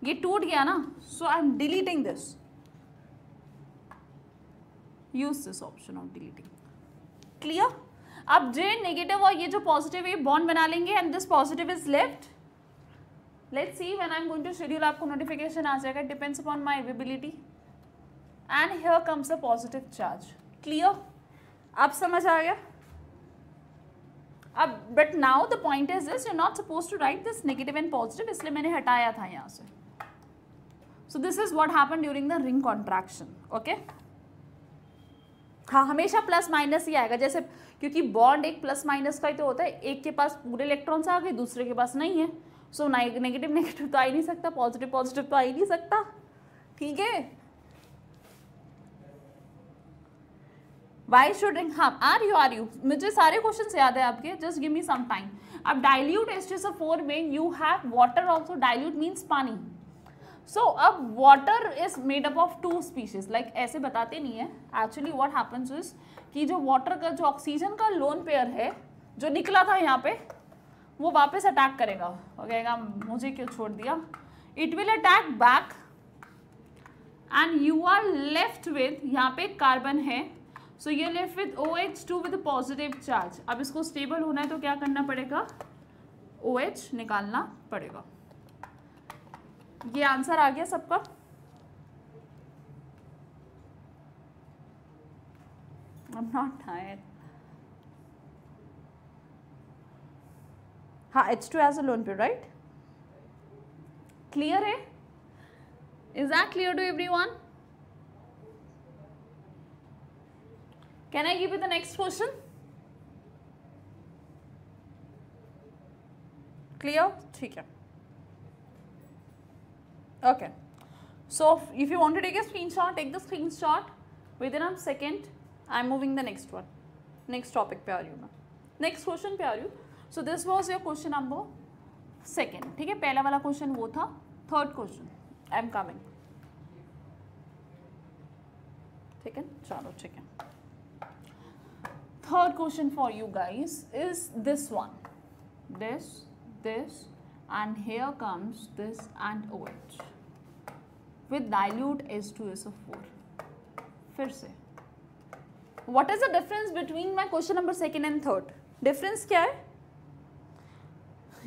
ये टूट गया ना, so I am deleting this, use this option of deleting. Clear? अब जे negative और ये जो positive है बॉन्ड बना लेंगे, and this positive is left. Let's see when I am going to schedule, आपको नोटिफिकेशन आ जाएगा, depends upon my availability, and here comes a positive charge. Clear? अब समझ आ गया? अब but now the point is this, you are not suppose to write this negative and positive, इसलिए मैंने हटाया था यहाँ से। So this is what happened during the ring contraction, okay? हाँ, हमेशा प्लस माइनस ही आएगा, जैसे क्योंकि बॉन्ड एक प्लस माइनस का ही तो होता है, एक के पास पूरे इलेक्ट्रॉन्स आ गए, दूसरे के पास नहीं है, सो नेगेटिव नेगेटिव तो आ ही नहीं सकता, पॉजिटिव पॉजिटिव तो आ ही नहीं सकता, ठीक है? वाई शुड रिंग, हाँ, आर यू, मुझे सारे क्वेश्चन याद है आपके, just give me some time. अब डाइल्यूट H2SO4 में you have water also, dilute means पानी। सो अब water is made up of 2 species, like ऐसे बताते नहीं है, एक्चुअली व्हाट हैपेंस इज कि जो वाटर का, जो ऑक्सीजन का लोन पेयर है जो निकला था यहाँ पे, वो वापस अटैक करेगा, वो कहेगा मुझे क्यों छोड़ दिया, it will attack back, and you are left with, यहाँ पे कार्बन है, so you left with OH2 with positive charge. अब इसको स्टेबल होना है तो क्या करना पड़ेगा, OH निकालना पड़ेगा। ये आंसर आ गया सबका? I'm not tired. हाँ, H2 has a lone pair, right? Clear है? Is that clear to everyone? Can I give you the next question? Clear? ठीक है. Okay. So if you want to take a screenshot, take the screenshot. Within a second, I am moving the next one. Next topic पे आ रही हूँ मैं. Next question पे आ रही हूँ. So this was your question number 2. ठीक है, पहला वाला क्वेश्चन वो था. Third question. I am coming. ठीक है, चलो ठीक है. Third question for you guys is this one. This, and here comes this and OH with dilute H2SO4. फिर से. What is the difference between my question number 2 and 3? Difference क्या है?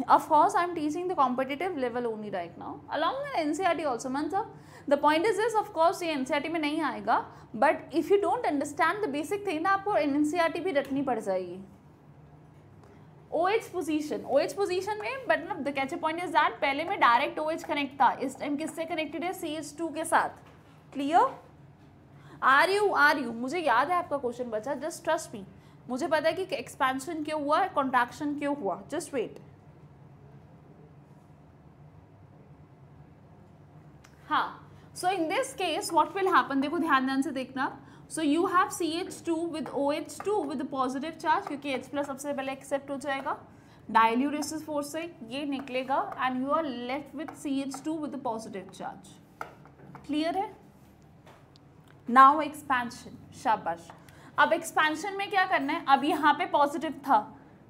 Of course, I am teaching the competitive level only right now, along with NCERT also. Mansa, the point is this, of course, ये NCERT में नहीं आएगा, but if you don't understand the basic thing, ना आपको NCERT भी रटनी पड़ जाएगी. OH position में, but no, the catch point is that पहले में direct OH कनेक्ट था, इस टाइम किससे कनेक्टेड है? CH2 के साथ. Clear? आर यू मुझे याद है आपका क्वेश्चन बचा, जस्ट ट्रस्ट मी. मुझे पता है कि एक्सपेंशन क्यों हुआ, कॉन्ट्रैक्शन क्यों हुआ. Just wait. हाँ, so in this case what will happen, देखो ध्यान से देखना. So you have CH2 with OH2 with positive charge, क्योंकि H प्लस सबसे पहले एक्सेप्ट हो जाएगा. डाइल्यूट H2SO4 से ये निकलेगा, and you are left with CH2 with positive charge. Clear है? Now expansion. शाबाश. अब एक्सपेंशन में क्या करना है, अब यहाँ पे पॉजिटिव था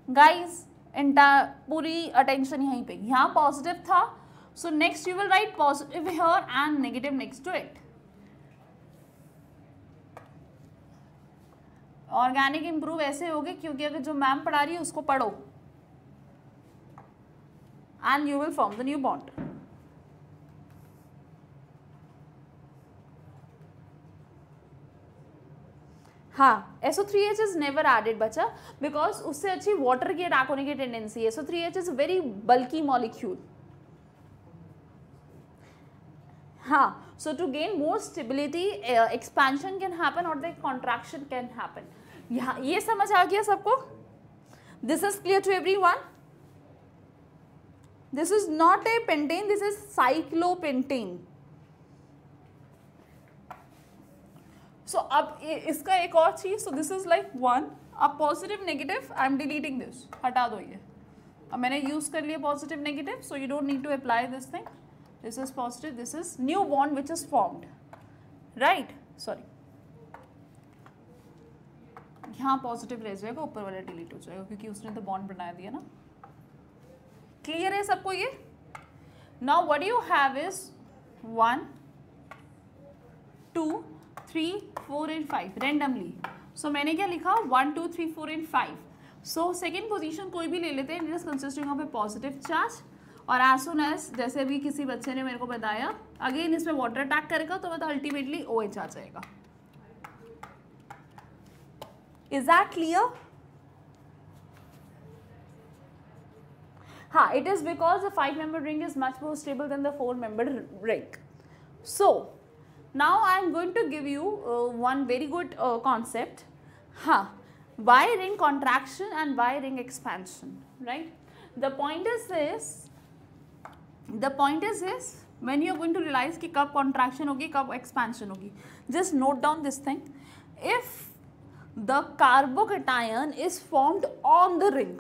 गाइज, पूरी अटेंशन यहीं पे, यहाँ पॉजिटिव था, so next you will write positive here and negative next to it. Organic improve ऐसे होगी क्योंकि अगर जो मैम पढ़ा रही है उसको पढ़ो and you will form the new bond. हाँ, SO3H इज नेवर एडेड बच्चा, बिकॉज उससे अच्छी वाटर की अटैक होने की टेंडेंसी है. SO3H is very bulky molecule. हाँ, so to gain more stability, expansion can happen or the contraction can happen. यहाँ ये समझ आ गया सबको? This is clear to everyone? This is not a pentane, this is cyclopentane. So अब इसका एक और चीज, so this is like one. अब positive negative, I am deleting this. हटा दो ये. अब मैंने यूज कर लिया positive negative, so you don't need to apply this thing. This is positive, this is new bond which is formed, right? Sorry, यहाँ positive रह जाएगा, ऊपर वाला डिलीट हो जाएगा क्योंकि उसने तो बॉन्ड बना दिया ना. क्लियर है सबको ये? Now what you have is 1 2 3 4 and 5 randomly. So मैंने क्या लिखा 1 2 3 4 एंड 5. सो सेकेंड पोजिशन कोई भी ले लेते हैं, it is consisting of A positive charge. और एज सुन एज जैसे भी किसी बच्चे ने मेरे को बताया, अगेन इसमें वाटर अटैक करेगा तो मतलब अल्टीमेटली OH आ जाएगा. Is that clear? हाँ, it is because the 5-membered ring is much more stable than the 4-membered ring. So now I am going to give you one very good concept. हाँ, why ring contraction and why ring expansion, right? The point is this. The point is this, when you are going to realize कि कब contraction होगी कब expansion होगी, just note down this thing. If the carbocation is formed on the ring,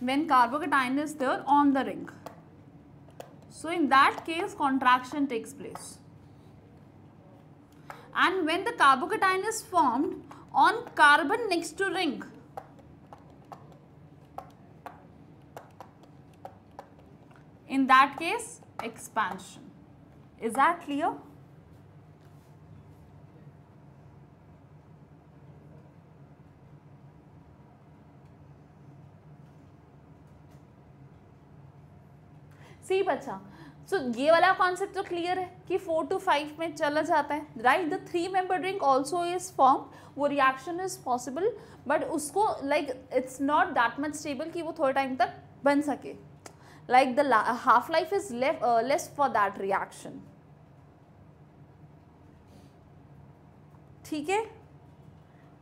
when carbocation is there on the ring, so in that case contraction takes place. And when the carbocation is formed on carbon next to ring, in that case expansion. Is that clear? सी बच्चा, सो ये वाला concept तो clear है कि 4 to 5 में चला जाता है, right? The 3-membered ring also is form, वो रिएक्शन इज पॉसिबल, बट उसको like it's not that much stable कि वो थोड़े टाइम तक बन सके. Like the half-life is less for that reaction. ठीक है?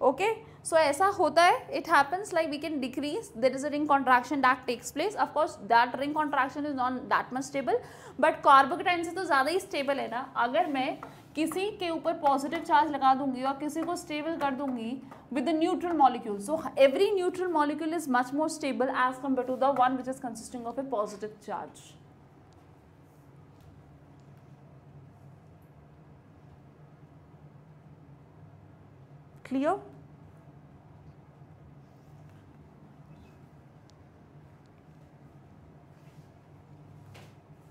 Okay? So ऐसा होता है. It happens like we can decrease. There is a ring contraction that takes place. Of course, that ring contraction is not that much stable. But carbocation से तो ज़्यादा ही stable है ना. अगर मैं किसी के ऊपर पॉजिटिव चार्ज लगा दूंगी और किसी को स्टेबल कर दूंगी with the neutral molecule, so every neutral molecule is much more stable as compared to the one which is consisting of a positive charge. Clear?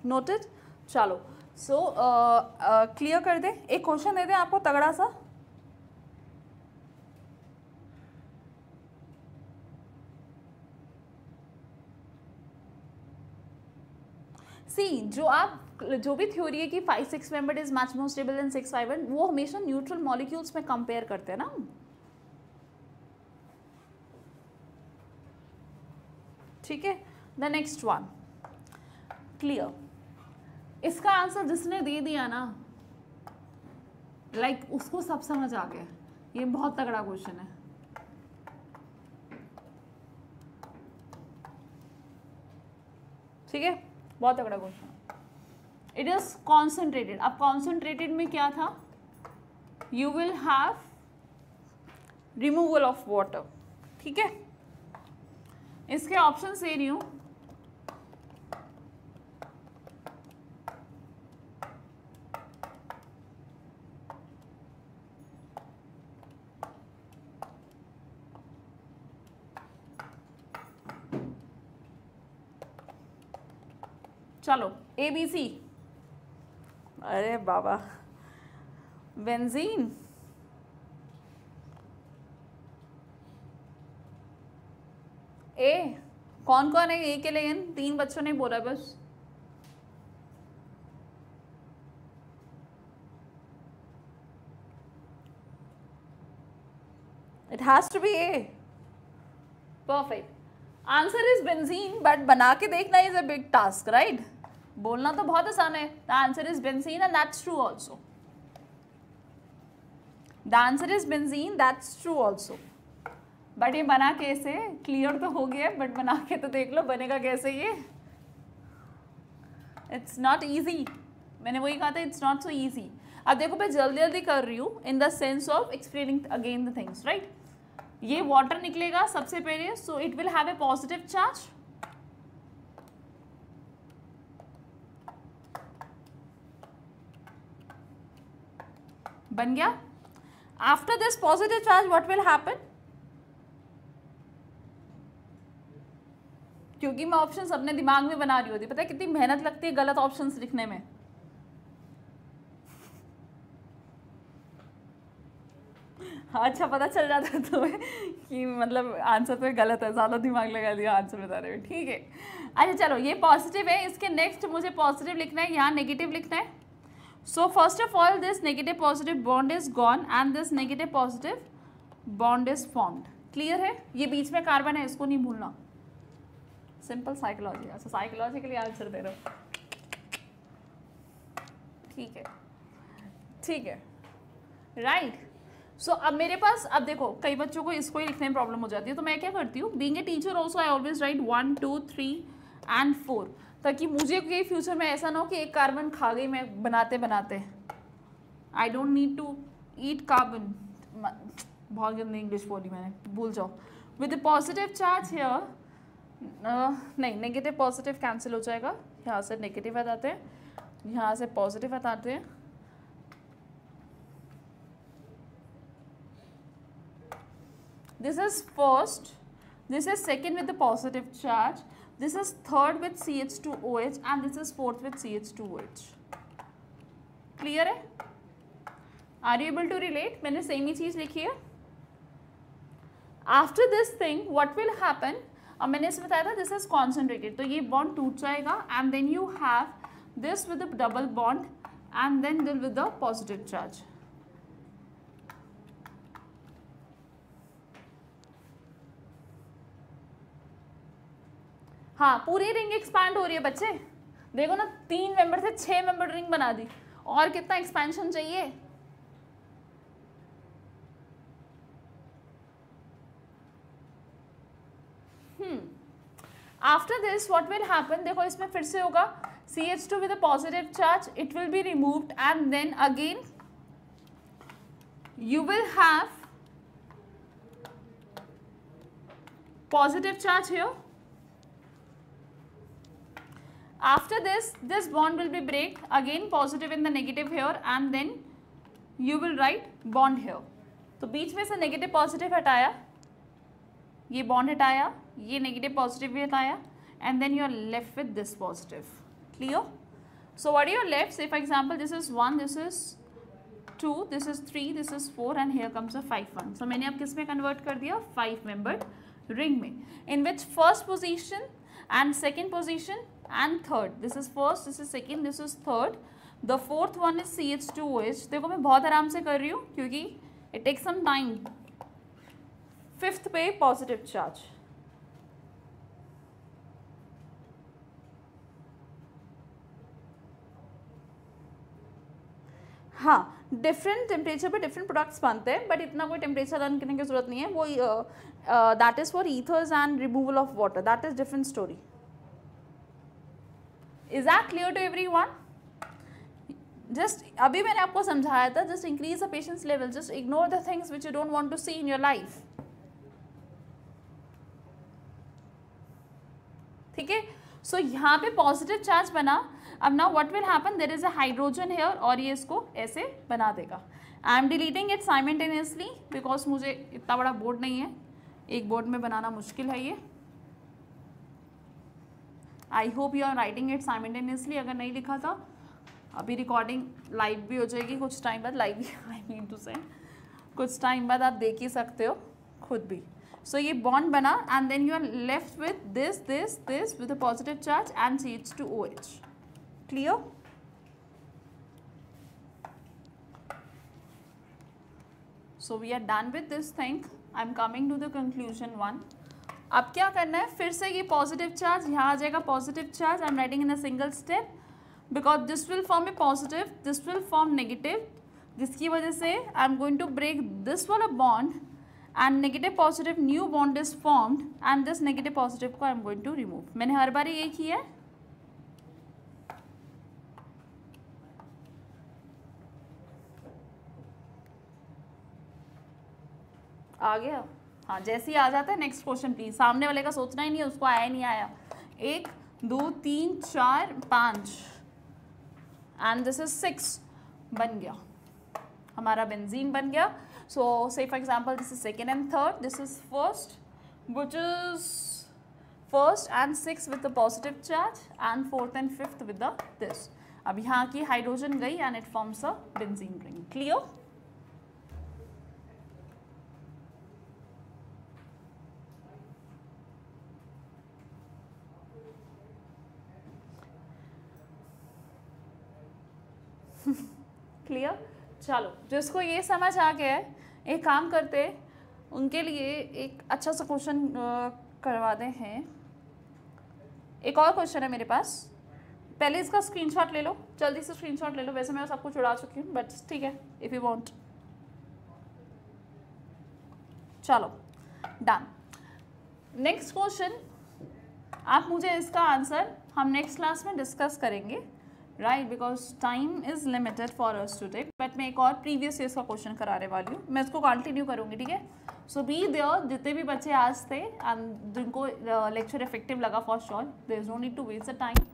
Noted? चलो, सो क्लियर कर दे. एक क्वेश्चन दे दे आपको तगड़ा सा. सी, जो भी थ्योरी है कि 5-6-membered is much more stable then 6-5, वो हमेशा न्यूट्रल मॉलिक्यूल्स में कंपेयर करते हैं ना. ठीक है, द नेक्स्ट वन. क्लियर? इसका आंसर जिसने दे दिया ना, लाइक उसको सब समझ आ गया. ये बहुत तगड़ा क्वेश्चन है. ठीक है, बहुत तगड़ा क्वेश्चन. It is concentrated. अब कॉन्सेंट्रेटेड में क्या था? You will have removal of water. ठीक है, इसके ऑप्शन दे रही हूं. चलो ABC, अरे बाबा, बेंजीन, ए, कौन कौन है ए के लिए? 3 बच्चों ने बोला बस। It has to be A. Perfect. Answer is benzene, but बना के देखना is a big task, right? बोलना तो बहुत आसान है. The answer is benzene and that's true also. The answer is benzene, that's true also. But ये बना कैसे? Clear तो हो गया, but बना के तो देख लो बनेगा कैसे ये? It's not easy. मैंने वही कहा था, it's not so easy. अब देखो मैं जल्दी जल्दी कर रही हूँ in the sense of explaining again the things, right? ये वाटर निकलेगा सबसे पहले, सो it will have a positive charge, बन गया. After this positive charge what will happen? क्योंकि मैं ऑप्शंस अपने दिमाग में बना रही होती, पता है कितनी मेहनत लगती है गलत ऑप्शंस लिखने में. अच्छा पता चल जाता है तुम्हें कि मतलब आंसर तो गलत है, ज़्यादा दिमाग लगा दिया आंसर बताने में. ठीक है, अच्छा चलो ये पॉजिटिव है, इसके नेक्स्ट मुझे पॉजिटिव लिखना है, यहाँ नेगेटिव लिखना है. So first of all this negative positive bond is gone and this negative positive bond is formed. Clear है? ये बीच में कार्बन है, इसको नहीं भूलना. Simple psychology. अच्छा साइकोलॉजिकली आंसर दे रहे हो, ठीक है ठीक है, राइट. सो अब मेरे पास, अब देखो कई बच्चों को इसको ही लिखने में प्रॉब्लम हो जाती है, तो मैं क्या करती हूँ, being a teacher also I always right 1 2 3 and 4, ताकि मुझे कोई फ्यूचर में ऐसा ना हो कि एक कार्बन खा गई मैं बनाते बनाते. I don't need to eat carbon. बहुत गंदी इंग्लिश बोली मैंने, भूल जाओ. With the positive charge here, नहीं नेगेटिव पॉजिटिव कैंसिल हो जाएगा, यहाँ से नेगेटिव हटाते हैं, यहाँ से पॉजिटिव हटाते हैं. This is first, this is second with the positive charge, this is third with CH2OH and this is fourth with CH2OH. Clear है? Are you able to relate? मैंने सेम ही चीज़ लिखी है. After this thing, what will happen? अब मैंने इसमें बताया था this is concentrated, तो ये bond टूट जाएगा and then you have this with a double bond and then with the positive charge. हाँ पूरी रिंग एक्सपैंड हो रही है बच्चे, देखो ना 3 मेंबर से 6 मेंबर रिंग बना दी, और कितना एक्सपेंशन चाहिए. After this what will happen, देखो इसमें फिर से होगा CH2 with a positive charge, it will be removed and then again you will have positive charge here. After this, this bond will be break, again positive in the negative here and then you will write bond here. तो बीच में से negative positive हटाया, ये bond हटाया, ये negative positive भी हटाया and then you are left with this positive. Clear? So what are your left? Say for example this is 1, this is 2, this is 3, this is 4 and here comes a 5 1. So मैंने अब किस में convert कर दिया? 5 membered ring में, in which first position and second position and third, this is first, this is second, this is third, the fourth one is CH2OH. देखो मैं बहुत आराम से कर रही हूँ क्योंकि it takes some time. Fifth पे पॉजिटिव चार्ज, हाँ डिफरेंट टेम्परेचर पे डिफरेंट प्रोडक्ट्स बनते हैं, बट इतना कोई टेम्परेचर रन करने की जरूरत नहीं है. वो that is for ethers and removal of water, that is different story. Is that clear to everyone? Just अभी मैंने आपको समझाया था, just increase the patience level, just ignore the things which you don't want to see in your life. ठीक है, so यहाँ पे positive charge बना. अब now what will happen, there is a hydrogen here और ये इसको ऐसे बना देगा. आई am deleting it simultaneously because मुझे इतना बड़ा बोर्ड नहीं है, एक बोर्ड में बनाना मुश्किल है ये. I hope you are writing it simultaneously. अगर नहीं लिखा था, अभी रिकॉर्डिंग लाइव भी हो जाएगी कुछ टाइम बाद. लाइव आई मीन टू से कुछ टाइम बाद आप देख ही सकते हो खुद भी. सो ये बॉन्ड बना and then you are left with this this this with a positive charge and CH2OH. Clear? So we are done with this thing. I am coming to the conclusion 1. अब क्या करना है, फिर से ये पॉजिटिव चार्ज यहाँ आ जाएगा. Positive charge I am writing in a single step because this will form a positive, this will form negative, जिसकी वजह से I am going to break this वाला bond and negative positive new bond is formed and this negative positive को I am going to remove. मैंने हर बार ये किया है. आ गया? हाँ, जैसे ही आ जाता है नेक्स्ट क्वेश्चन प्लीज. सामने वाले का सोचना ही नहीं है उसको आया नहीं आया. 1 2 3 4 5 एंड दिस इज 6 बन गया, हमारा बेंजीन बन गया. सो say for example this is second and third, this is first which is first and 6 with the positive charge and fourth and fifth with the this. अब यहाँ की हाइड्रोजन गई and it forms a benzene ring. Clear? Clear? चलो, जिसको ये समझ आ गया है, एक काम करते हैं, उनके लिए एक अच्छा सा क्वेश्चन करवाते हैं. एक और क्वेश्चन है मेरे पास. पहले इसका स्क्रीनशॉट ले लो, जल्दी से स्क्रीनशॉट ले लो. वैसे मैं सब कुछ उड़ा चुकी हूँ बट ठीक है, इफ़ यू वांट. चलो डन. नेक्स्ट क्वेश्चन, आप मुझे इसका आंसर हम नेक्स्ट क्लास में डिस्कस करेंगे, right, because time is limited for us today. But मैं एक और प्रीवियस ईयर्स का क्वेश्चन कराने वाली हूँ, मैं इसको कंटिन्यू करूँगी. ठीक है? सो बी देयर, जितने भी बच्चे आज थे एंड जिनको लेक्चर इफेक्टिव लगा for sure, there is no need to waste the time.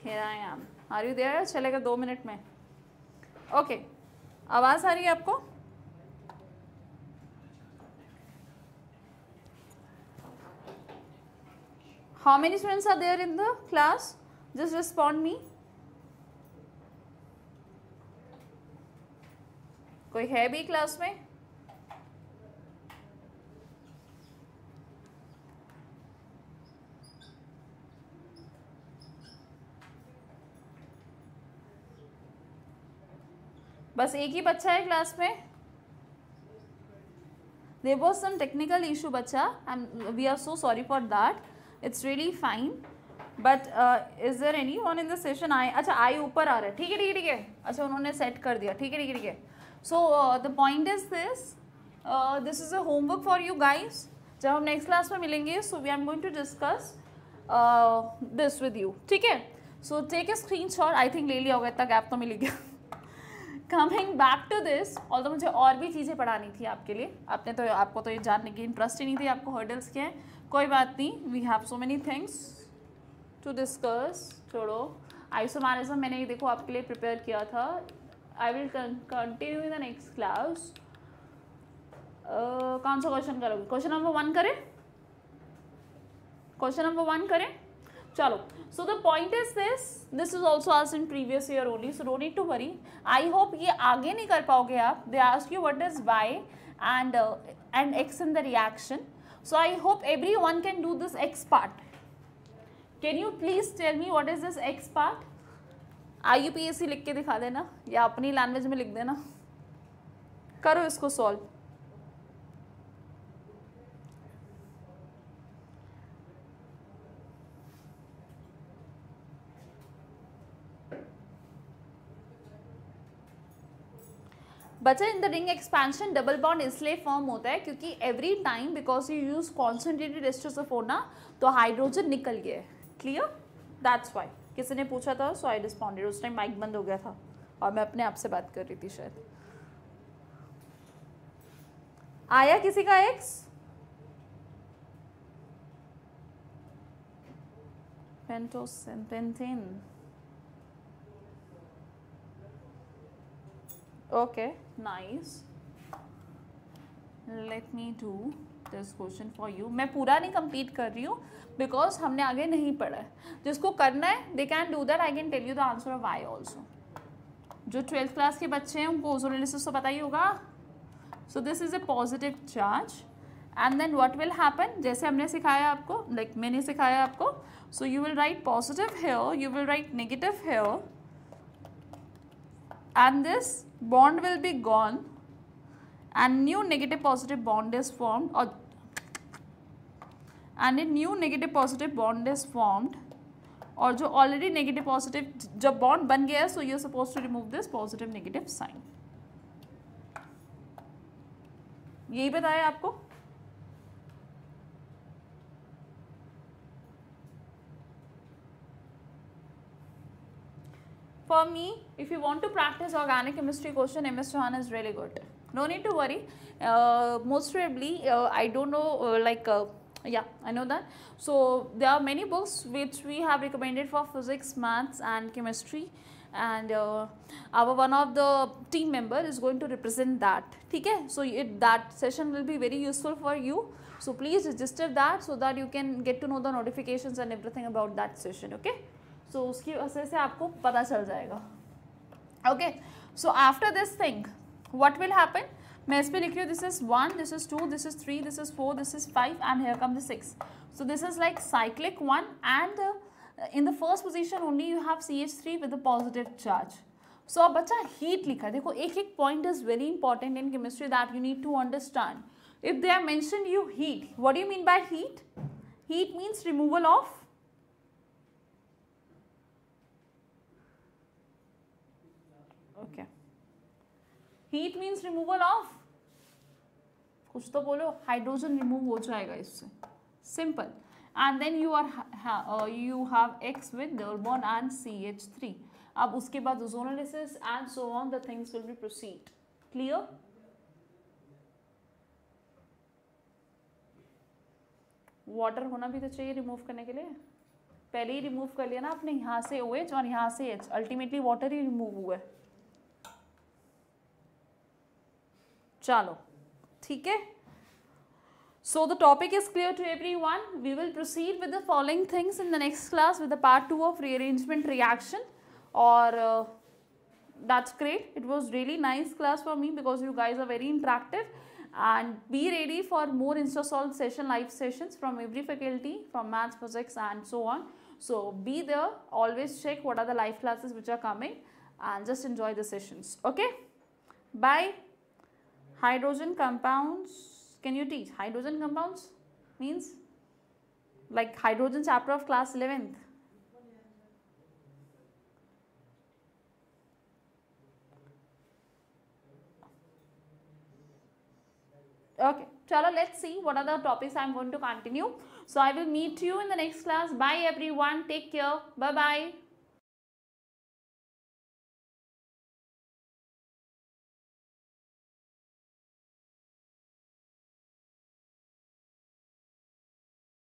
Here I am. Are you there? चलेगा 2 मिनट में. ओके, आवाज़ आ रही है आपको? How many students are there in the class? Just respond me. कोई है भी क्लास में? बस एक ही बच्चा है क्लास में. There was some technical issue बच्चा, and we are so sorry for that. It's really fine. But is there anyone in the session? अच्छा आई ऊपर आ रहा है. ठीक है ठीक है ठीक है. अच्छा उन्होंने सेट कर दिया. ठीक है ठीक है ठीक है. So the point is this. This is a homework for you guys. जब हम नेक्स्ट क्लास में मिलेंगे, so we are going to discuss this with you. ठीक है? So take a screenshot. I think ले लिया होगा, इतना गैप तो मिल गया. Coming back to this, although मुझे और भी चीज़ें पढ़ानी थी आपके लिए. आपको तो ये जानने की इंटरेस्ट ही नहीं थी, आपको हर्डल्स क्या है. कोई बात नहीं, we have so many things to discuss. छोड़ो, आइसोमेरिज्म मैंने देखो आपके लिए प्रिपेयर किया था. I will continue in the next class. कौन सा क्वेश्चन करोगे? क्वेश्चन नंबर 1 करें? क्वेश्चन नंबर 1 करें. चलो. So the point is this is also asked in previous year only, so don't need to worry. I hope ये आगे नहीं कर पाओगे आप. They ask you what is Y and x in the reaction. So I hope everyone can do this x part. Can you please tell me what is this x part? IUPAC लिख के दिखा देना या अपनी language में लिख देना. करो इसको सॉल्व. बच्चा in the ring expansion double bond इसलिए फॉर्म होता है क्योंकि every time because you use concentrated asters of O ना तो हाइड्रोजन निकल गया है. क्लियर? That's why. किसी ने पूछा था सो आई रिस्पॉन्डेड. उस टाइम माइक बंद हो गया था और मैं अपने आप से बात कर रही थी शायद. आया किसी का एक्स? पेंटोसिन pentane. Okay, nice. Let me do this question for you. मैं पूरा नहीं कंप्लीट कर रही हूँ बिकॉज हमने आगे नहीं पढ़ा है. जिसको करना है they can do that. I can tell you the answer of Y also. जो 12th क्लास के बच्चे हैं उनको ओजोनोलिसिस तो पता ही होगा. So this is a positive charge and then what will happen, जैसे हमने सिखाया आपको, लाइक मैंने सिखाया आपको. So you will write positive here, you will write negative here and this bond will be gone and new negative positive bond is formed, or and a new negative positive bond is formed. और जो already negative positive जब bond बन गया है so you are suppose to remove this positive negative sign. यही बताया आपको. For me, if you want to practice organic chemistry question, MS Chauhan is really good. No need to worry. Most probably, I don't know, yeah, I know that. So, there are many books which we have recommended for physics, maths and chemistry. And our one of the team member is going to represent that. Okay? So, that session will be very useful for you. So, please register that so that you can get to know the notifications and everything about that session. Okay? सो उसकी वजह से आपको पता चल जाएगा. Okay. So after this thing what will happen, मैं इस पर लिख रही हूँ this is 1, this is 2, this is 3, this is 4, this is 5 and here come the 6. So this is like cyclic 1 and in the first position only you have CH3 with a positive charge. So अब बच्चा heat लिखा है. देखो एक एक point is very important in chemistry that you need to understand. If they are mention you heat, what do you mean by heat? Heat means removal of heat means removal of, कुछ तो बोलो, hydrogen remove हो जाएगा इससे. Simple. And then you have X with double bond and CH3. अब उसके बाद ozonolysis and so on the things will be proceed. Clear? Water होना भी तो चाहिए रिमूव करने के लिए. पहले ही रिमूव कर लिया ना आपने, यहाँ से OH और यहाँ से H, अल्टीमेटली वाटर ही रिमूव हुआ है. चलो ठीक है. So the topic is clear to everyone. We will proceed with the following things in the next class with the part 2 of rearrangement reaction. Or that's great. It was really nice class for me because you guys are very interactive. And be ready for more InstaSolve session, live sessions from every faculty, from maths, physics and so on. So be there. Always check what are the live classes which are coming and just enjoy the sessions. Okay? Bye. Hydrogen compounds. Can you teach hydrogen compounds? Means like hydrogen chapter of class 11th. Okay, chalo, let's see what are the topics I'm going to continue. So I will meet you in the next class. Bye everyone. Take care. Bye bye.